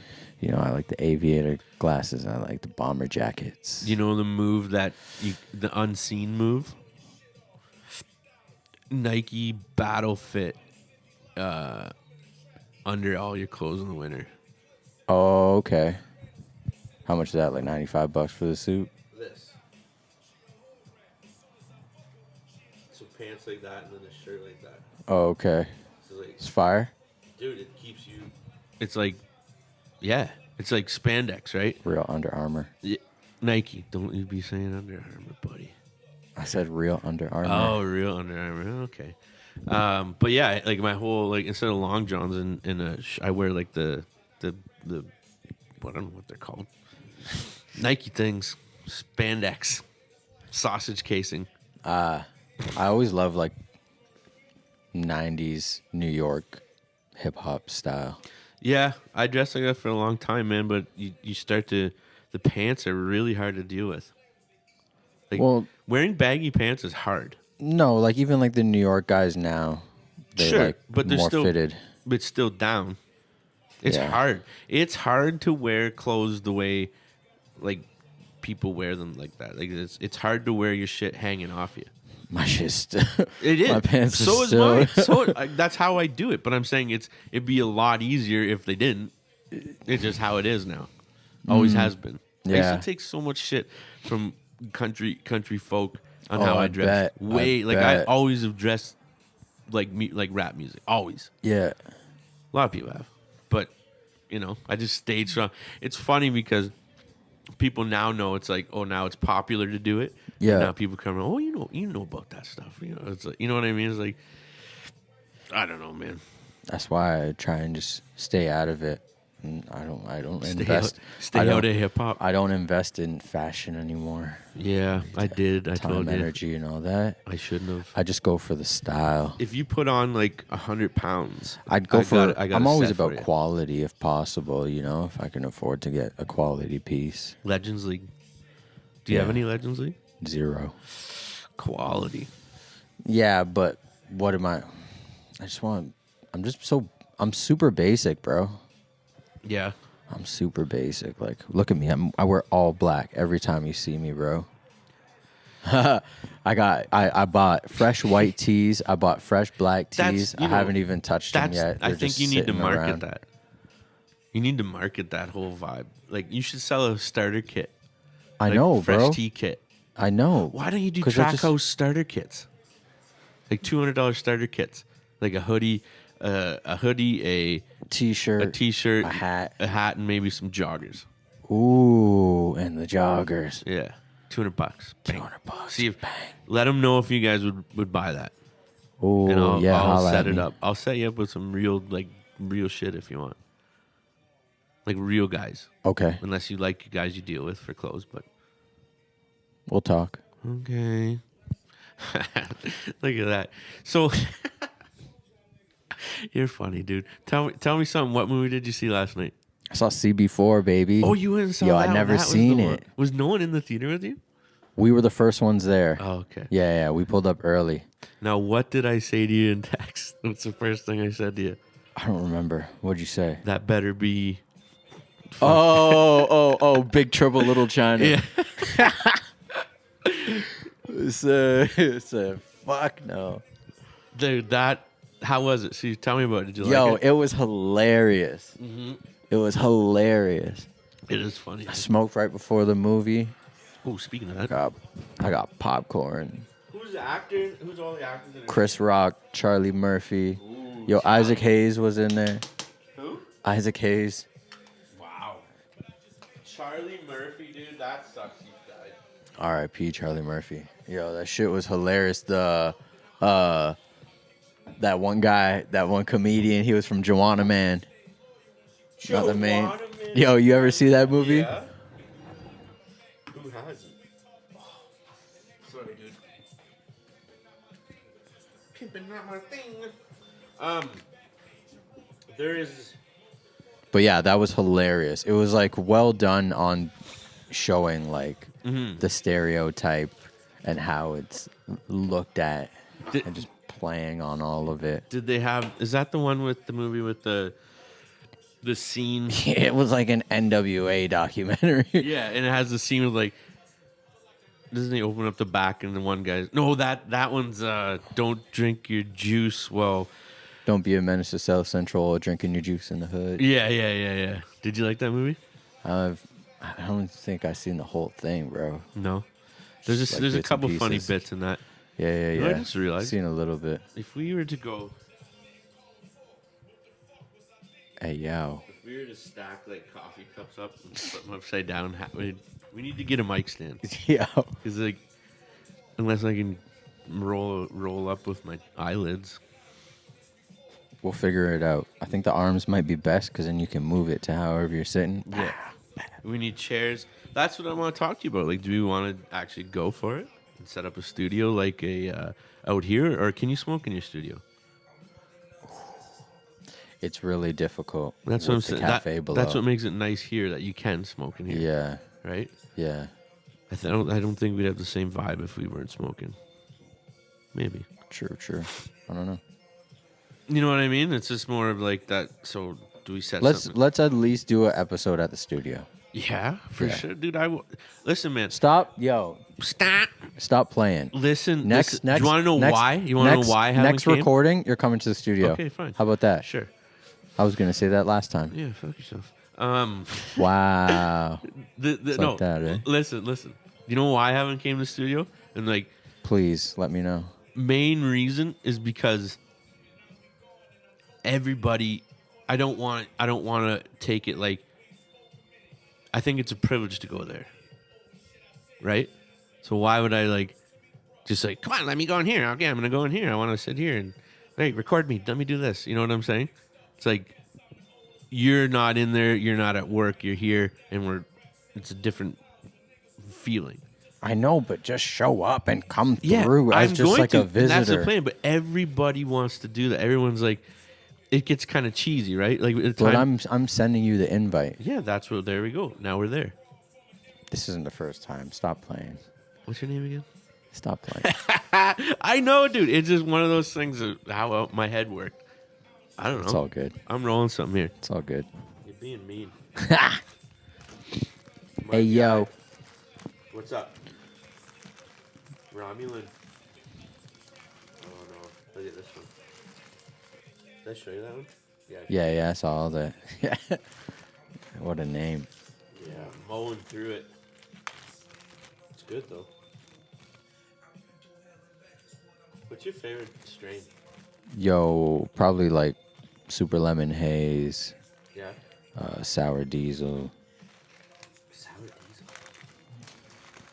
know, I like the aviator glasses. I like the bomber jackets. You know the move the unseen move? Nike Battle Fit under all your clothes in the winter. Oh, okay. How much is that? Like $95 for the suit? This. So pants like that and then a shirt like that. Oh, okay. So like, It's fire. dude, it keeps you. It's like, yeah, it's like spandex, right? Real Under Armour. Yeah. Nike, don't you be saying Under Armour, buddy. I said real Under Armour. Oh, real Under Armour. Okay. But yeah, like my whole like instead of long johns I wear like the I don't know what they're called. Nike things, spandex, sausage casing. I always love like 90s New York hip hop style. Yeah, I dressed like that for a long time, man. But you start to the pants are really hard to deal with. Like Well, wearing baggy pants is hard. no, like even like the New York guys now, they're Sure, like but they're more still fitted. but still down. It's Yeah. hard. It's hard to wear clothes the way like people wear them like that. Like it's hard to wear your shit hanging off you. My shit's still. It is. My pants so are is still. mine. That's how I do it. But I'm saying it'd be a lot easier if they didn't. It's just how it is now. Always has been. I Yeah. used to take so much shit from country folk on Oh, how I I dress. bet. I I bet. always have dressed like rap music. Always. Yeah. A lot of people have. But, I just stayed strong. It's funny because people now know it's like, oh, now it's popular to do it. Yeah. Now people come around, oh, you know about that stuff. It's like, you know what I mean? It's like, I don't know, man. That's why I try and just stay out of it. And I don't invest. Stay I don't- out of hip hop. I don't invest in fashion anymore. Yeah, I did. I Time, told you. energy, and all that. I shouldn't have. I just go for the style. If you put on like 100 pounds, I'd go for. I got I'm a always set for about you. quality if possible. If I can afford to get a quality piece. Legends League. Do you have Yeah. any Legends League? 0. Quality. Yeah, but what am I? I'm super basic, bro. Yeah. I'm super basic. Like, look at me. I wear all black every time you see me, bro. I bought fresh white tees. I bought fresh black tees. I haven't even touched them yet. I They're think just you need to sitting market around. that. You need to market that whole vibe. Like you should sell a starter kit. I Like know, fresh bro. tea kit. I know. Why don't you do 'Cause they're track just- house starter kits? Like $200 starter kits, like a hoodie, a T-shirt, a t-shirt, a hat. and maybe some joggers. Ooh, and the joggers. Yeah, $200. Bang. $200. See if let them know if you guys would buy that, Ooh, and I'll holla set at it me. up. I'll set you up with some real shit if you want, like real guys. Okay, Unless you like guys you deal with for clothes, but we'll talk. okay. Look at that. So you're funny, dude. Tell me something. What movie did you see last night? I saw CB4, baby. Oh, you went and saw Yo, that. I never That was seen the one. it. Was no one in the theater with you? We were the first ones there. Oh, okay. Yeah, we pulled up early. Now, what did I say to you in text? What's the first thing I said to you? I don't remember. What'd you say? That better be. Oh, Big Trouble Little China. Yeah. It's a fuck no. Dude, how was it? See, tell me about it. Did you Yo, like it? it was hilarious. It was hilarious. It is funny. I smoked right before the movie. Oh, speaking of that. I got popcorn. Who's the actor? Who's all the actors in it? Chris Rock, Charlie Murphy. Ooh, Yo, Charlie. Isaac Hayes was in there. Who? Isaac Hayes. Wow. Charlie Murphy, dude, that sucks. He died. R.I.P. Charlie Murphy. Yo, that shit was hilarious. That one guy, that one comedian, he was from Joanna Man. Not the main. Joanna Man. Yo, you ever see that movie? Yeah. Who hasn't? Sorry, dude. Pimping not my thing. There is. But yeah, that was hilarious. It was like well done on showing like the stereotype and how it's looked at and just playing on all of it. Did they have? Is that the one with the movie with the scene? It was like an NWA documentary. Yeah, and it has the scene with like doesn't he open up the back and the one guy's no that one's don't drink your juice. Well, Don't be a menace to South Central or drinking your juice in the hood. yeah. Did you like that movie? I don't think I've seen the whole thing, bro. No. There's Just, like, there's a bits and couple funny pieces. bits in that. Yeah. You know, I just realized Seen a little bit. if we were to go, Hey, yo. if we were to stack like coffee cups up and put them upside down, we need to get a mic stand Yo. because like unless I can roll up with my eyelids. We'll figure it out. I think the arms might be best because then you can move it to however you're sitting. Yeah. We need chairs. That's what I want to talk to you about. Like, do we want to actually go for it and set up a studio like a out here, or can you smoke in your studio? It's really difficult. That's with what I'm the saying. cafe below. That's what makes it nice here that you can smoke in here. Yeah. Right. Yeah. I don't think we'd have the same vibe if we weren't smoking. Maybe. True. I don't know. You know what I mean? It's just more of like that. So do we set? Let's something? at least do an episode at the studio. Yeah, for Yeah. sure, dude. I will. Listen, man. Stop playing. Listen. Next. Do you want to know why? You want to know why I haven't next came? recording, you're coming to the studio. Okay, fine. How about that? Sure. I was gonna say that last time. Yeah, fuck yourself. Wow. No, like that, eh? Listen. You know why I haven't came to the studio? And like, Please let me know. main reason is because everybody. I don't want to take it like. I think it's a privilege to go there. Right? So why would I like just like, come on, let me go in here. Okay, I'm gonna go in here. I want to sit here and hey, record me. Let me do this. You know what I'm saying? It's like you're not in there, you're not at work, you're here, and it's a different feeling. I know, but just show up and come through as I'm just going like to, a visitor. and that's the plan, but everybody wants to do that. Everyone's like, it gets kind of cheesy, right? Like at the But time, I'm sending you the invite. yeah, that's what. There we go. Now we're there. This isn't the first time. Stop playing. What's your name again? Stop playing. I know, dude. It's just one of those things of how my head worked. I don't know. It's all good. I'm rolling something here. It's all good. You're being mean. Hey, yo. What's up? Romulan. Oh, no. Look at this one. Did I show you that one? Yeah. Yeah, I saw all that. Yeah. What a name. Yeah, mowing through it. It's good, though. What's your favorite strain? Yo, probably like Super Lemon Haze, Yeah? Sour Diesel. Sour diesel.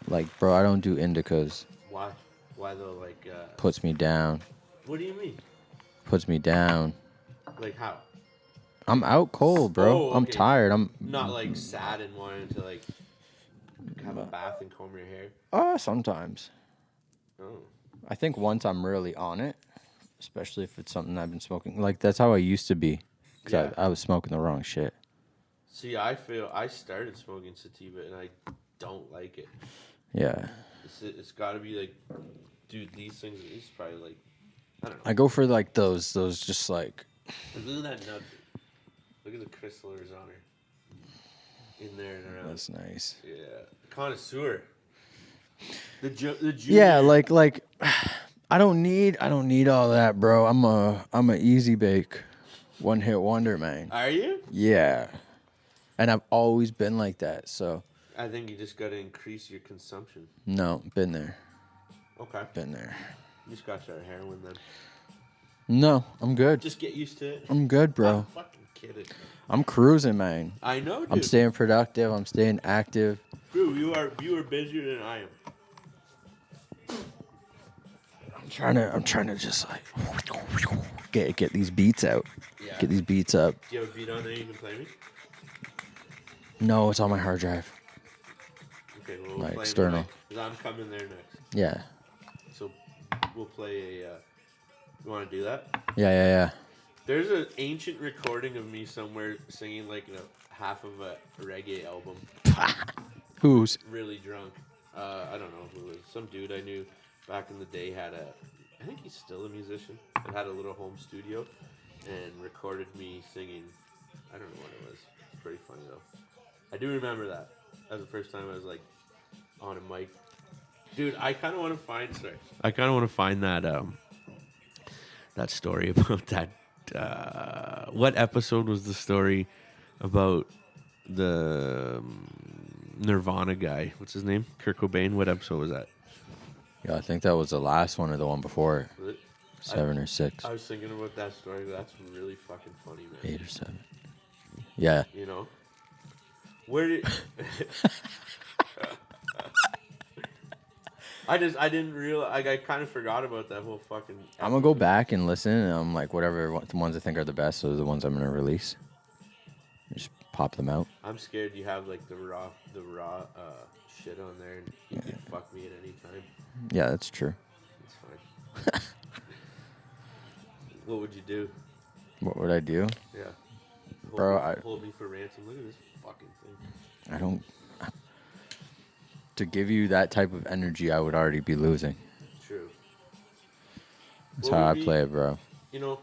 Like, bro, I don't do indicas. Why? Why, though? Like, Puts me down. what do you mean? Puts me down. Like, how? I'm out cold, bro. Oh, I'm okay. tired. I'm Not, like, sad and wanting to, like, have a bath and comb your hair? sometimes. Oh. I think once I'm really on it, especially if it's something I've been smoking. Like, that's how I used to be. Because Yeah. I was smoking the wrong shit. See, I feel I started smoking sativa and I don't like it. Yeah. It's got to be like, dude, these things. It's probably like, I don't know. I go for like those just like. Look at that nut. Look at the crystallers on her. In there and around. That's nice. Yeah, connoisseur. The junior. Yeah, like I don't need all that, bro. I'm a easy bake, one hit wonder, man. Are you? Yeah. And I've always been like that, so I think you just got to increase your consumption. no, been there. Okay. Been there. You just got to start heroin then. No, I'm good. Just get used to it. I'm good, bro. I'm fucking kidding. I'm cruising, man. I know, dude. I'm staying productive. I'm staying active. Bro, you are busier than I am. I'm trying to just like get these beats out. Yeah. Get these beats up. Do you have a beat on there you can play me? No, it's on my hard drive. Okay, well, we'll Like play external. Because I'm coming there next. Yeah. So we'll play a. You want to do that? Yeah. There's an ancient recording of me somewhere singing like half of a reggae album. Who's? Really drunk. I don't know who it was. Some dude I knew back in the day had I think he's still a musician, and had a little home studio and recorded me singing. I don't know what it was. It's pretty funny though. I do remember that. That was the first time I was like on a mic Dude, I kind of want to find. Sorry, I kind of want to find that story about that. What episode was the story about the Nirvana guy? What's his name? Kurt Cobain. What episode was that? Yeah, I think that was the last one or the one before. Was it? 7 or 6. I was thinking about that story. That's really fucking funny, man. 8 or 7. Yeah. You know, where did I didn't realize. I kind of forgot about that whole fucking. I'm going to go back and listen, and I'm like, whatever the ones I think are the best, those are the ones I'm going to release. Just pop them out. I'm scared you have like the raw shit on there, and you can fuck me at any time. Yeah, that's true. It's fine. What would you do? What would I do? Yeah. Hold me for ransom. Look at this fucking thing. I don't. To give you that type of energy, I would already be losing. True. That's how I play it, bro. You know,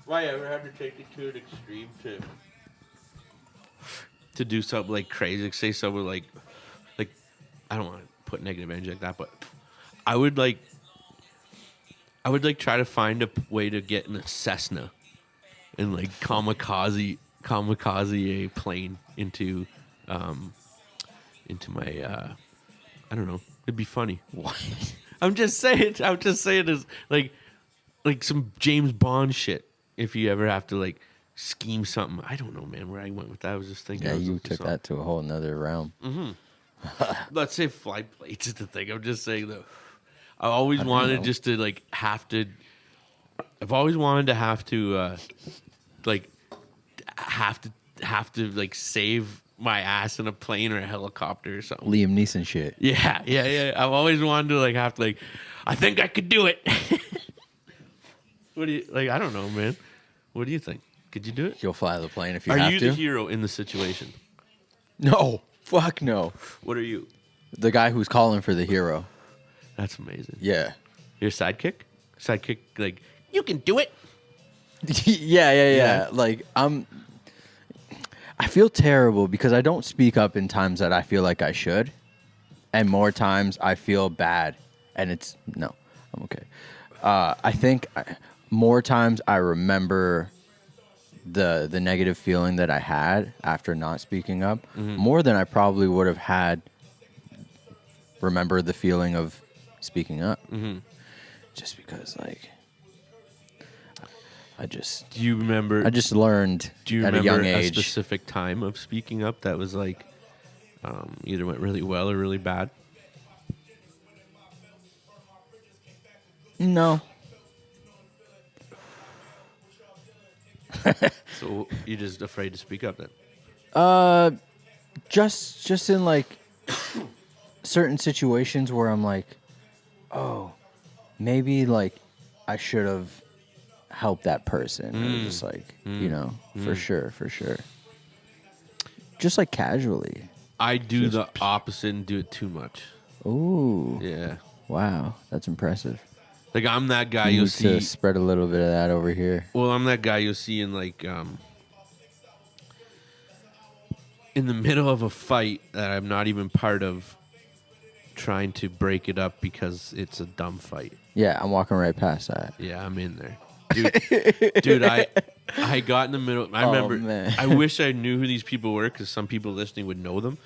why ever had to take it to an extreme to do something like crazy, like say something like I don't want to put negative energy like that, but I would try to find a way to get in a Cessna and like kamikaze a plane into my I don't know. It'd be funny. What? I'm just saying as like some James Bond shit. If you ever have to like scheme something, I don't know, man. Where I went with that, I was just thinking. Yeah, you took that to a whole nother realm. Mm-hmm. Let's say flight plates is the thing. I'm just saying though. I always wanted just to like have to. I've always wanted to have to like save my ass in a plane or a helicopter or something. Liam Neeson shit. Yeah. I've always wanted to like have to like. I think I could do it. What do you like? I don't know, man. What do you think? Could you do it? You'll fly the plane if you have to. Are you the hero in the situation? No. Fuck no. What are you? The guy who's calling for the hero. That's amazing. Yeah. Your sidekick? Sidekick, like, you can do it. Yeah. Like, I feel terrible because I don't speak up in times that I feel like I should. And more times I feel bad. And I'm okay. I think more times I remember the negative feeling that I had after not speaking up more than I probably would have had remember the feeling of speaking up. Just because, like, Do you remember? I just learned at a young age. A specific time of speaking up that was like either went really well or really bad? No. So you're just afraid to speak up then? Just in like certain situations where I'm like, oh, maybe like I should have helped that person. Or just like, for sure. Just like casually. I do the opposite and do it too much. Ooh. Yeah. Wow, that's impressive. Like I'm that guy You you'll need see. to spread a little bit of that over here. Well, I'm that guy you'll see in like in the middle of a fight that I'm not even part of, trying to break it up because it's a dumb fight. Yeah, I'm walking right past that. Yeah, I'm in there. Dude, I got in the middle. I remember. Man. I wish I knew who these people were because some people listening would know them.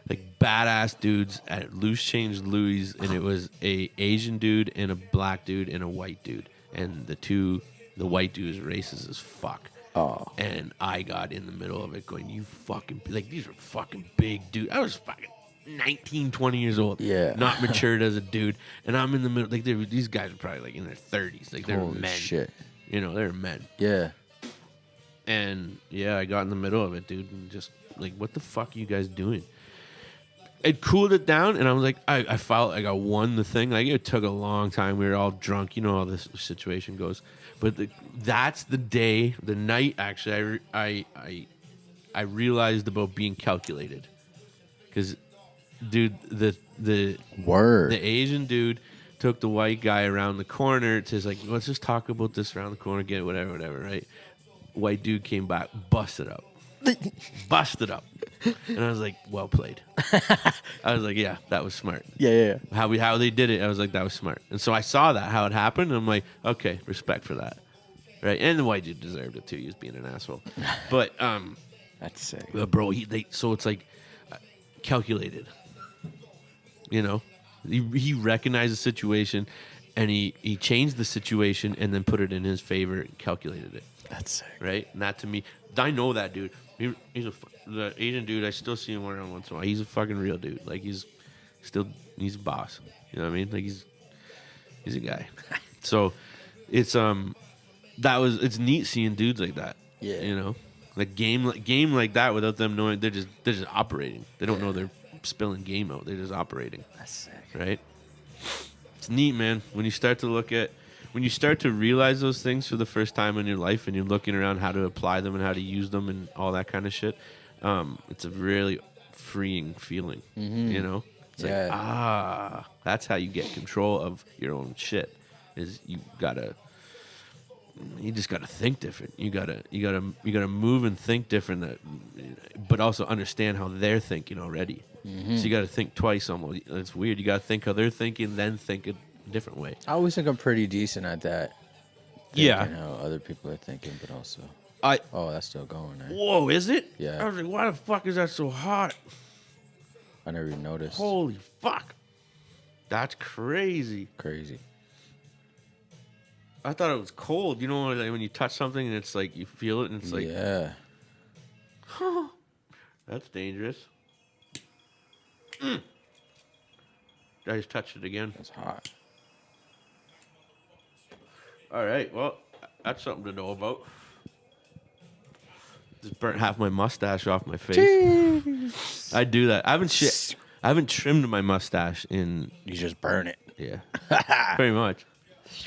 Like badass dudes at Loose Change Louis, and it was a Asian dude and a black dude and a white dude, and the white dude is racist as fuck. Oh. And I got in the middle of it, going, "You fucking like these are fucking big dude." I was fucking 19, 20 years old. Yeah. Not matured as a dude, and I'm in the middle. Like these guys are probably like in their 30s. Like they're Holy men. shit. You know, they're men. Yeah. And yeah, I got in the middle of it, dude, and just like, what the fuck are you guys doing? It cooled it down, and I was like, I felt like I won the thing. Like it took a long time. We were all drunk, you know how this situation goes. But that's the day, the night. Actually, I realized about being calculated, because, dude, the Word. the Asian dude took the white guy around the corner to like, let's just talk about this around the corner, get it, whatever, right? White dude came back, busted up. busted up. And I was like, well played. I was like, yeah, that was smart. Yeah. How they did it, I was like, that was smart. And so I saw that, how it happened, and I'm like, okay, respect for that. Right? And the white dude deserved it too. He was being an asshole. But That's sick. bro, so it's like calculated. You know? He recognized the situation and he changed the situation and then put it in his favor and calculated it. That's sick. Right? And that to me, I know that dude. The Asian dude, I still see him around once in a while. He's a fucking real dude. Like he's a boss. You know what I mean? Like he's a guy. So it's neat seeing dudes like that. Yeah. You know? Like game like that without them knowing they're just operating. They don't know they're spilling game out. They're just operating. That's sick. Right? It's neat, man. When you start to realize those things for the first time in your life and you're looking around how to apply them and how to use them and all that kind of shit, it's a really freeing feeling, you know? It's like, that's how you get control of your own shit, is you just gotta think different. You gotta move and think different, but also understand how they're thinking already. So you gotta think twice almost. It's weird. You gotta think how they're thinking, then think a different way. I always think I'm pretty decent at that. Thinking how other people are thinking, but also... Oh, that's still going, eh? Whoa, is it? Yeah. I was like, why the fuck is that so hot? I never even noticed. Holy fuck. That's crazy. Crazy. I thought it was cold. You know, like when you touch something and it's like you feel it and it's like... Yeah. That's dangerous. I just touched it again. It's hot. All right, well, that's something to know about. Just burnt half my mustache off my face. Jeez. I do that. I haven't trimmed my mustache in... You just burn it. Yeah. Pretty much.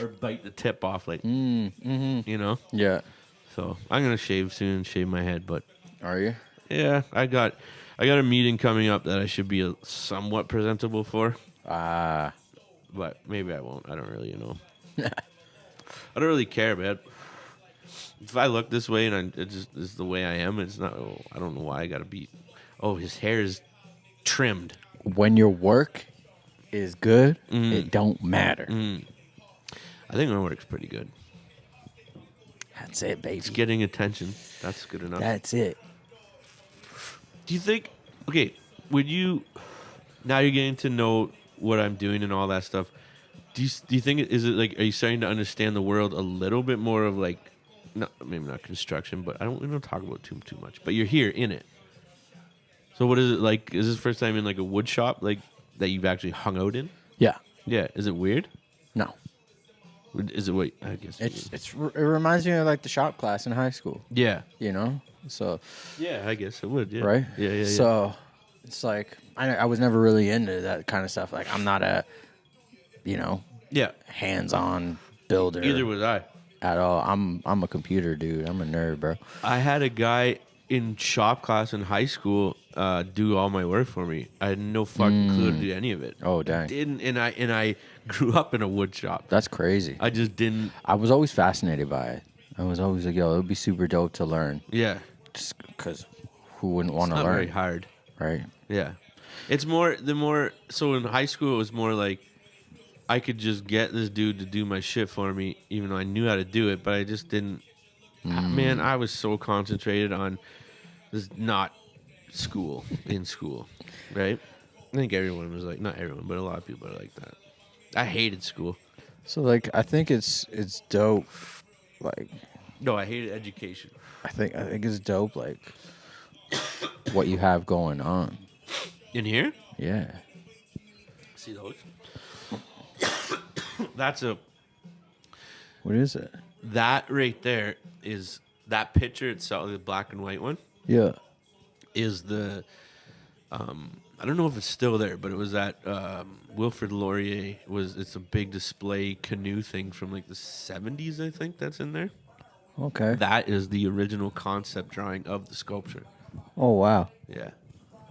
Or bite the tip off, like, you know? Yeah. So I'm going to shave soon, shave my head, but... Are you? Yeah, I got a meeting coming up that I should be somewhat presentable for. But maybe I won't. I don't really know. I don't really care, man. If I look this way and it just is the way I am, it's not. I don't know why I gotta be. Oh, his hair is trimmed. When your work is good, it don't matter. I think my work's pretty good. That's it, baby. It's getting attention. That's good enough. That's it. Do you think? Okay, would you? Now you're getting to know what I'm doing and all that stuff. Do you think is it like? Are you starting to understand the world a little bit more of like? Maybe not construction, but we don't talk about too much. But you're here in it. So what is it like? Is this the first time in like a wood shop like that you've actually hung out in? Yeah. Yeah. Is it weird? No. Is it wait? I guess it reminds me of like the shop class in high school. Yeah. You know. So. Yeah, I guess it would. Yeah. Right. Yeah. So it's like I was never really into that kind of stuff. Like I'm not a, hands-on builder. Either was I. At all. I'm a computer dude. I'm a nerd, bro. I had a guy in shop class in high school do all my work for me. I had no fucking clue to do any of it. Oh dang. I didn't, and I grew up in a wood shop. That's crazy. I just didn't. I was always fascinated by it. I was always like, yo, it would be super dope to learn. Yeah. Just because who wouldn't want to learn? Not very hard. Right. Yeah. It's so in high school it was more like I could just get this dude to do my shit for me, even though I knew how to do it, but I just didn't. Man, I was so concentrated on this not in school, right? I think everyone was like, not everyone, but a lot of people are like that. I hated school. So like, I think it's dope. Like, no, I hated education. I think it's dope. Like, what you have going on in here. Yeah. See those? That's a. What is it? That right there is that picture itself, the black and white one. Yeah. Is the. I don't know if it's still there, but it was at Wilfrid Laurier. It's a big display canoe thing from like the 70s, I think that's in there. Okay. That is the original concept drawing of the sculpture. Oh wow. Yeah.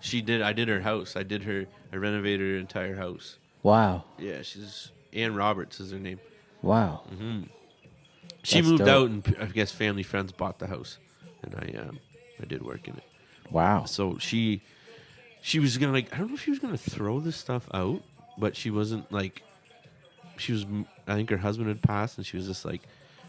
I did her house. I renovated her entire house. Wow. Yeah, Ann Roberts is her name. Wow. Mm-hmm. She moved out, and I guess family friends bought the house, and I did work in it. Wow. So she was gonna I don't know if she was gonna throw this stuff out, but she wasn't like. She was. I think her husband had passed, and she was just like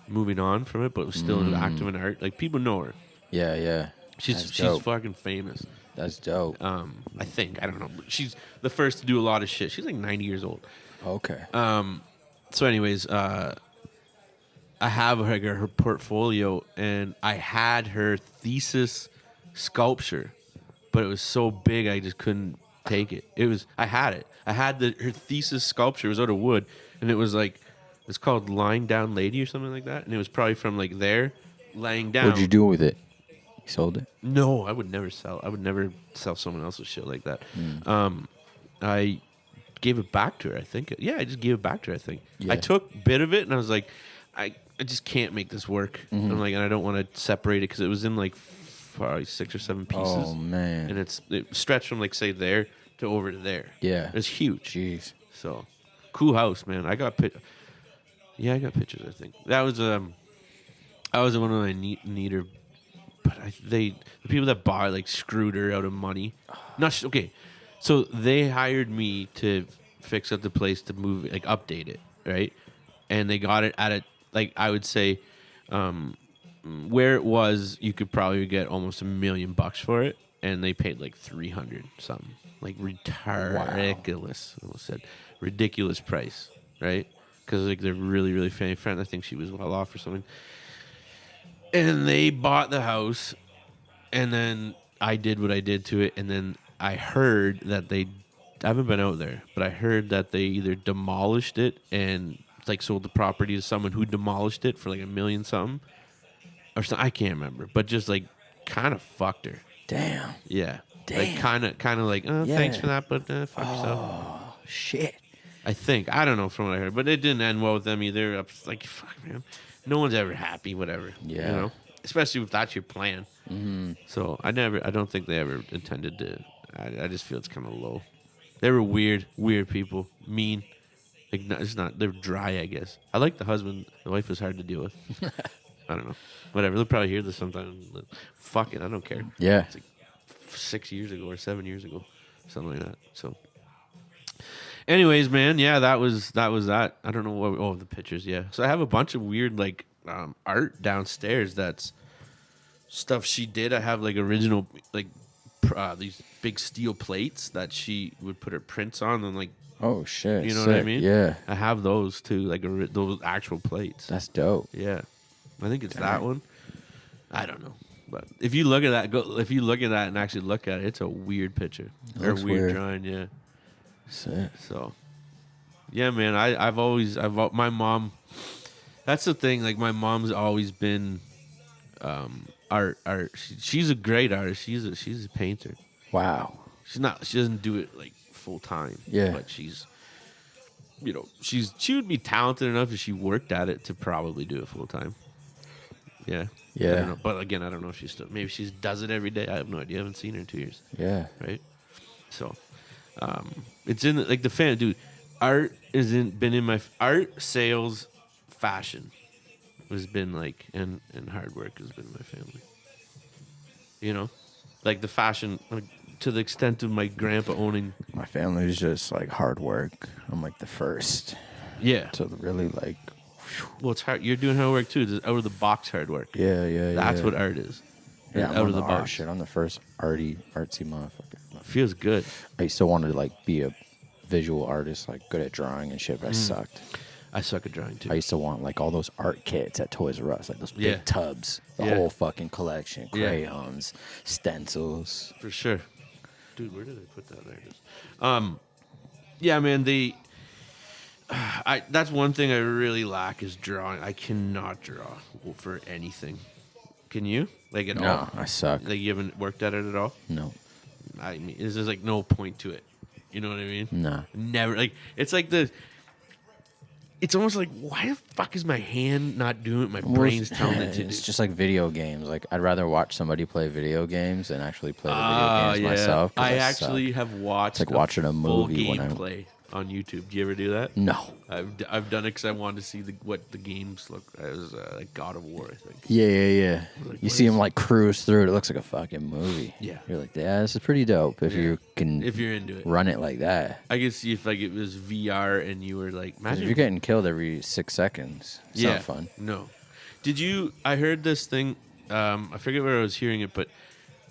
moving on from it, but was still active in art. Like people know her. Yeah, yeah. She's dope. fucking famous. That's dope. I think I don't know. But she's the first to do a lot of shit. She's like 90 years old. Okay. So, anyways, I have her portfolio, and I had her thesis sculpture, but it was so big I just couldn't take it. I had it. I had her thesis sculpture. It was out of wood, and it was like it's called Lying Down Lady or something like that, and it was probably from like there, laying down. What'd you do with it? You sold it? No, I would never sell. I would never sell someone else's shit like that. I gave it back to her. I think. Yeah, I just gave it back to her. I think. Yeah. I took a bit of it, and I was like, I just can't make this work. I'm like, and I don't want to separate it because it was in like probably 6 or 7 pieces. Oh man. And it stretched from like say there to over to there. Yeah. It's huge. Jeez. So cool house, man. I got Yeah, I got pictures. I think that was one of my neater. But the people that bought it, like screwed her out of money. Okay, so they hired me to fix up the place to move it, like update it, right? And they got it at like I would say, where it was, you could probably get almost $1 million for it, and they paid like 300 something, like ridiculous. I almost said ridiculous price, right? Because like they're really really famous. Friend, I think she was well off or something. And they bought the house, and then I did what I did to it, and then I heard that I haven't been out there, but I heard that they either demolished it and like sold the property to someone who demolished it for like $1 million something, or something. I can't remember, but just like kind of fucked her. Damn. Yeah. Damn. Like kind of like, oh, Yeah. thanks for that, but fuck yourself. Oh shit. I think I don't know from what I heard, but it didn't end well with them either. I was like, fuck, man. No one's ever happy, whatever. Yeah. You know? Especially if that's your plan. Mm-hmm. So I don't think they ever intended to. I just feel it's kind of low. They were weird people, mean. Like, it's not. They're dry, I guess. I like the husband. The wife was hard to deal with. I don't know. Whatever. They'll probably hear this sometime. Fuck it. I don't care. Yeah. It's like 6 years ago or 7 years ago, something like that. So. Anyways, man, yeah, that was that. I don't know what. Oh, the pictures, yeah. So I have a bunch of weird like art downstairs. That's stuff she did. I have like original like these big steel plates that she would put her prints on, and like, Oh shit. you know Sick. what I mean? Yeah. I have those too, like those actual plates. That's dope. Yeah, I think it's that one. I don't know, but if you look at that, if you look at that and actually look at it, it's a weird picture or a looks weird weird. drawing. Yeah. Sick. So, yeah, man, my mom. That's the thing. Like, my mom's always been art. She's a great artist. She's a painter. Wow. She doesn't do it like full time. Yeah. But she's, she would be talented enough if she worked at it to probably do it full time. Yeah. Yeah. I don't know. But again, I don't know if she's still. Maybe she does it every day. I have no idea. I haven't seen her in 2 years. Yeah. Right. So. It's in like the fan, dude. Art been in my art, sales, fashion has been like, and hard work has been my family. You know, like the fashion, like, to the extent of my grandpa owning. My family is just like hard work. I'm like the first. Yeah. So really like. Well, it's hard. You're doing hard work too. It's out of the box hard work. Yeah. That's what art is. Yeah. I'm out on of the art box. shit. I'm the first artsy motherfucker. Feels good. I used to want to like be a visual artist, like good at drawing and shit, but I sucked. I suck at drawing too. I used to want like all those art kits at Toys R Us, like those big Yeah. tubs, the Yeah. whole fucking collection, Yeah. crayons, stencils. For sure. Dude, where did I put that? There it is. Yeah, man, that's one thing I really lack is drawing. I cannot draw for anything. Can you? Like at all? No, I suck. Like you haven't worked at it at all? No. I mean, there's just like no point to it. You know what I mean? Nah. Never. Like it's like it's almost like, why the fuck is my hand not doing what my brain's telling it to do? It's just like video games. Like I'd rather watch somebody play video games than actually play the video games myself. 'Cause I suck. actually have watched It's like watching a full movie when I'm- gameplay on YouTube. Do you ever do that? No. I've done it because I wanted to see what the games look as, like God of War, I think. Yeah. Like, You see him like cruise through it. It looks like a fucking movie. Yeah. You're like, yeah, this is pretty dope if you can If you're into it, run it like that. I could see if like it was VR and you were like, 'Cause imagine if you're getting killed every 6 seconds. It's not fun. No. Did you? I heard this thing. I forget where I was hearing it, but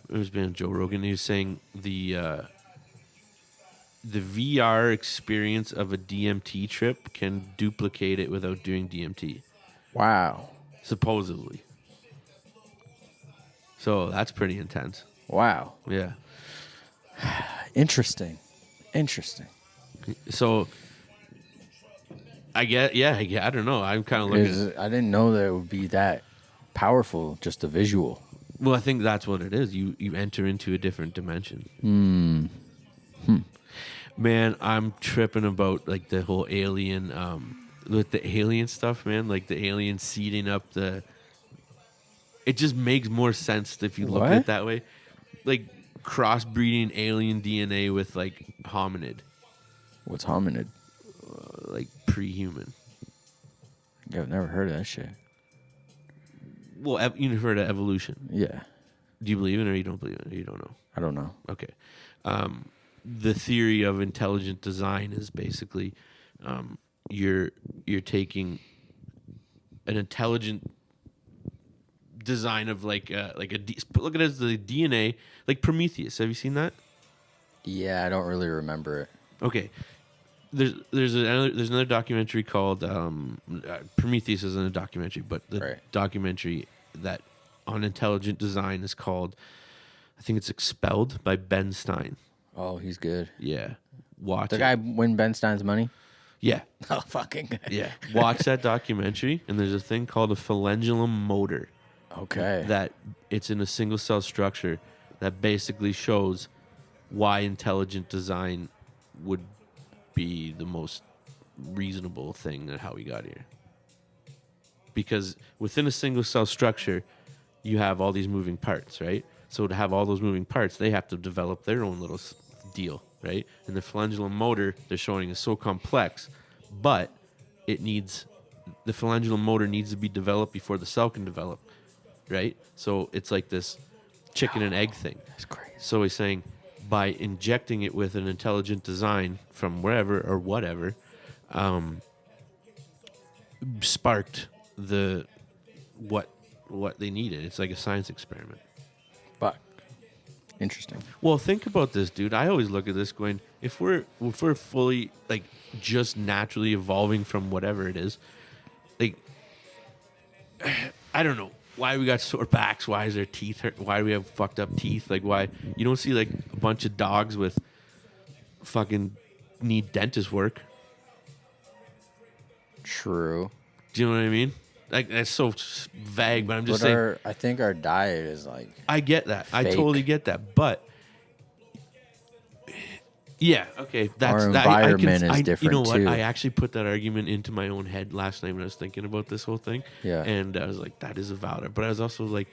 it was being Joe Rogan. He was saying the VR experience of a DMT trip can duplicate it without doing DMT. Wow. Supposedly. So that's pretty intense. Wow. Yeah. Interesting. So I don't know. I'm kind of looking. I didn't know that it would be that powerful, just a visual. Well, I think that's what it is. You enter into a different dimension. Man, I'm tripping about like the whole alien, with the alien stuff, man. Like the alien seeding up the. It just makes more sense if you look at it that way, like crossbreeding alien DNA with like hominid. What's hominid? Like pre-human. Yeah, I've never heard of that shit. Well, you've heard of evolution. Yeah. Do you believe in it or you don't believe in it? Or you don't know? I don't know. Okay. The theory of intelligent design is basically you're taking an intelligent design of look at it as the DNA, like Prometheus. Have you seen that? Yeah, I don't really remember it. Okay. There's another documentary called Prometheus isn't a documentary, but the documentary that on intelligent design is called, I think it's Expelled by Ben Stein. Oh, he's good. Yeah. Watch the it. guy win Ben Stein's money? Yeah. Oh, fucking good. Yeah. Watch that documentary, and there's a thing called a phalangulum motor. Okay. That it's in a single cell structure that basically shows why intelligent design would be the most reasonable thing and how we got here. Because within a single cell structure, you have all these moving parts, right? So to have all those moving parts, they have to develop their own little deal, right? And the phalangulum motor they're showing is so complex, but the phalangulum motor needs to be developed before the cell can develop, right? So it's like this chicken and egg thing. That's crazy. So he's saying by injecting it with an intelligent design from wherever or whatever, sparked what they needed. It's like a science experiment. Fuck. Interesting. Well, think about this, dude. I always look at this going, if we're fully like just naturally evolving from whatever it is, like I don't know why we got sore backs, why is our teeth hurt, why do we have fucked up teeth, like why you don't see like a bunch of dogs with fucking need dentist work. True. Do you know what I mean? Like that's so vague, but I'm just saying. I think our diet is like. I get that. Fake. I totally get that. But yeah, okay. Our environment is different. You know what? Too. I actually put that argument into my own head last night when I was thinking about this whole thing. Yeah. And I was like, that is a valid. But I was also like,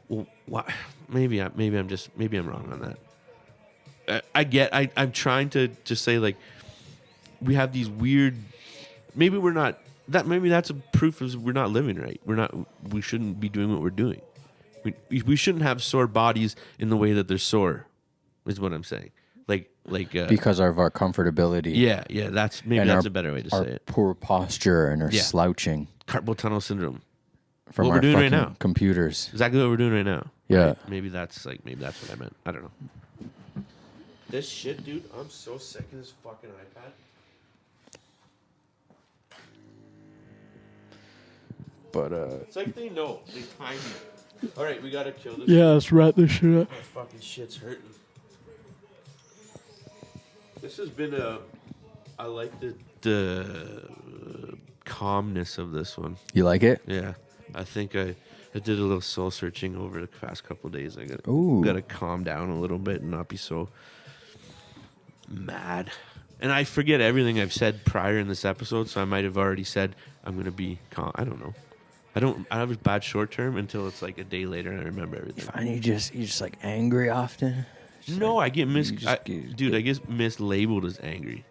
well, why? Maybe I'm wrong on that. I'm trying to just say like, we have these weird. Maybe we're not. Maybe that's a proof of we're not living right. We shouldn't be doing what we're doing. We shouldn't have sore bodies in the way that they're sore, is what I'm saying. Because of our comfortability. Yeah. That's a better way to say it. Poor posture and our slouching. Carpal tunnel syndrome. From what our we're doing right now. Computers. Exactly what we're doing right now. Yeah. Right? Maybe that's what I meant. I don't know. This shit, dude. I'm so sick of this fucking iPad. But it's like they know. They time me. All right, we gotta kill this. Yeah, let's wrap this shit up. My fucking shit's hurting. This has been I like the calmness of this one. You like it? Yeah, I think I did a little soul searching over the past couple of days. I Ooh. gotta calm down a little bit and not be so mad. And I forget everything I've said prior in this episode, so I might have already said I'm gonna be calm. I don't know. I have a bad short term until it's like a day later and I remember everything. You find you just like angry often? No, I get get- dude. I get mislabeled as angry.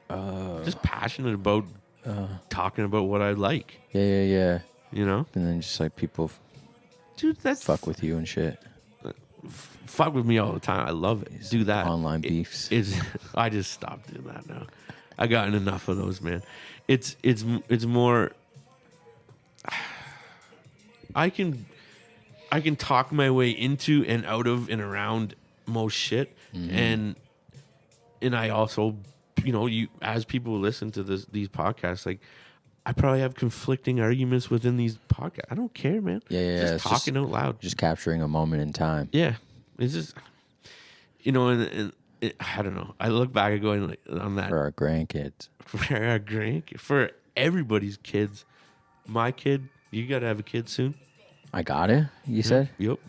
Just passionate about talking about what I like. Yeah. You know, And then just like people dude, that's fuck with you and shit. fuck with me all the time. I love it. Do that. Online beefs. I just stopped doing that now. I gotten enough of those, man. It's more. I can talk my way into and out of and around most shit, and I also, you as people listen to these podcasts, like I probably have conflicting arguments within these podcasts. I don't care, man. Yeah. Just talking out loud. Just capturing a moment in time. Yeah, it's just, and I don't know. I look back at going like on that For our grandkids. for everybody's kids. My kid, you gotta have a kid soon. I got it, you said? Yep.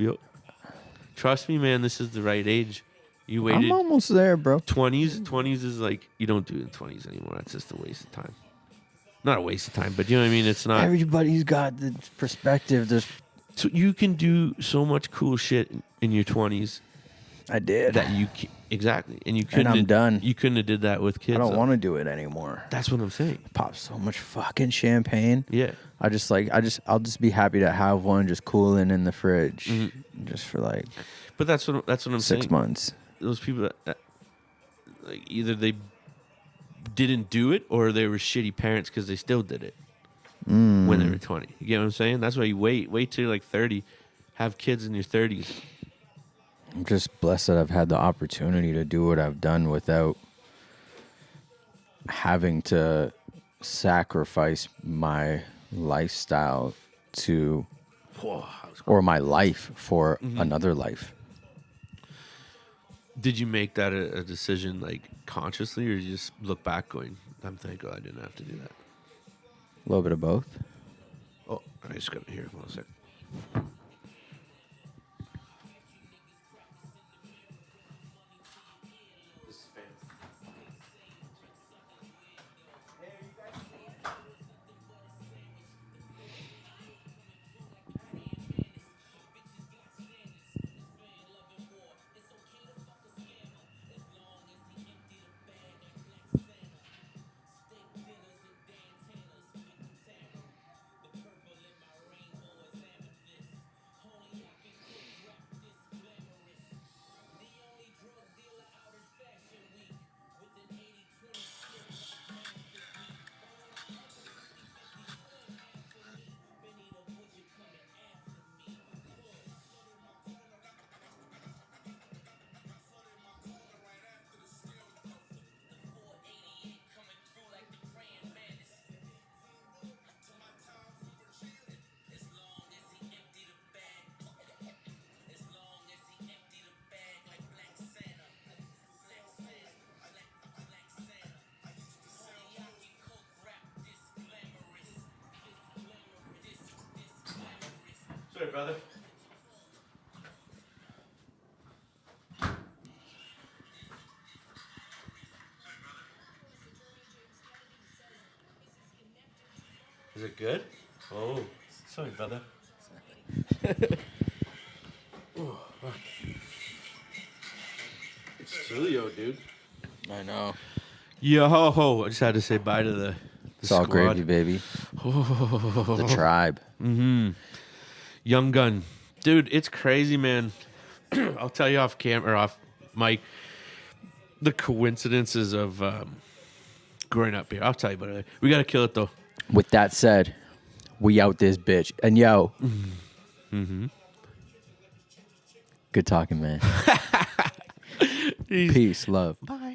Trust me, man. This is the right age. You waited. I'm almost there, bro. 20s is like, you don't do it in 20s anymore. That's just a waste of time. Not a waste of time, but you know what I mean? It's not. Everybody's got the perspective. So you can do so much cool shit in your 20s. I did. Exactly. And you couldn't. I'm done. You couldn't have did that with kids. I don't want to do it anymore. That's what I'm saying. Pop so much fucking champagne. Yeah. I'll just be happy to have one just cooling in the fridge, just for like. But that's what I'm saying. 6 months. Those people that like either they didn't do it or they were shitty parents because they still did it when they were 20. You get what I'm saying? That's why you wait till you're like 30, have kids in your 30s. I'm just blessed that I've had the opportunity to do what I've done without having to sacrifice my lifestyle or my life for another life. Did you make that a decision like consciously, or you just look back going, I'm thankful I didn't have to do that? A little bit of both. Oh, I just got to hear it. One sec. Sorry, brother. Is it good? Oh, sorry, brother. It's Julio, dude. I know. Yo ho ho! I just had to say bye to the It's all squad. gravy, baby. The tribe. Young gun, dude. It's crazy, man. I'll tell you off camera, off mic, the coincidences of growing up here. I'll tell you about it. We gotta kill it though. With that said, we out this bitch. And yo. Good talking, man. Peace, love. Bye.